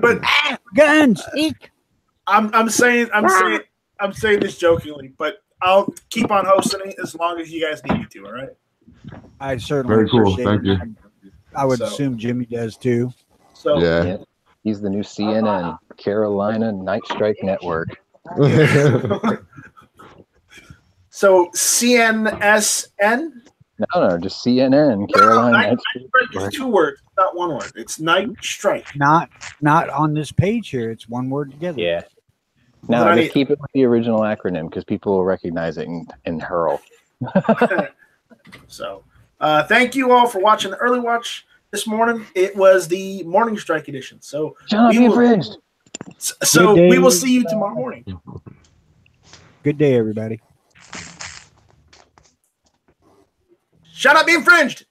but guns. I'm saying this jokingly, but I'll keep on hosting it as long as you guys need me to. All right. I certainly very cool. appreciate Thank it. you. I would assume Jimmy does too. So yeah. He's the new CNN, Carolina Night Strike Network. So CNSN? No, just CNN, Carolina Night Strike. It's 2 words, not 1 word. It's Night Strike. Not on this page here. It's 1 word together. Yeah. No, just keep it with the original acronym because people will recognize it and hurl. So, thank you all for watching the early watch this morning. It was the Morning Strike edition. So, we will see you tomorrow morning. Good day, everybody. Shut up, be infringed.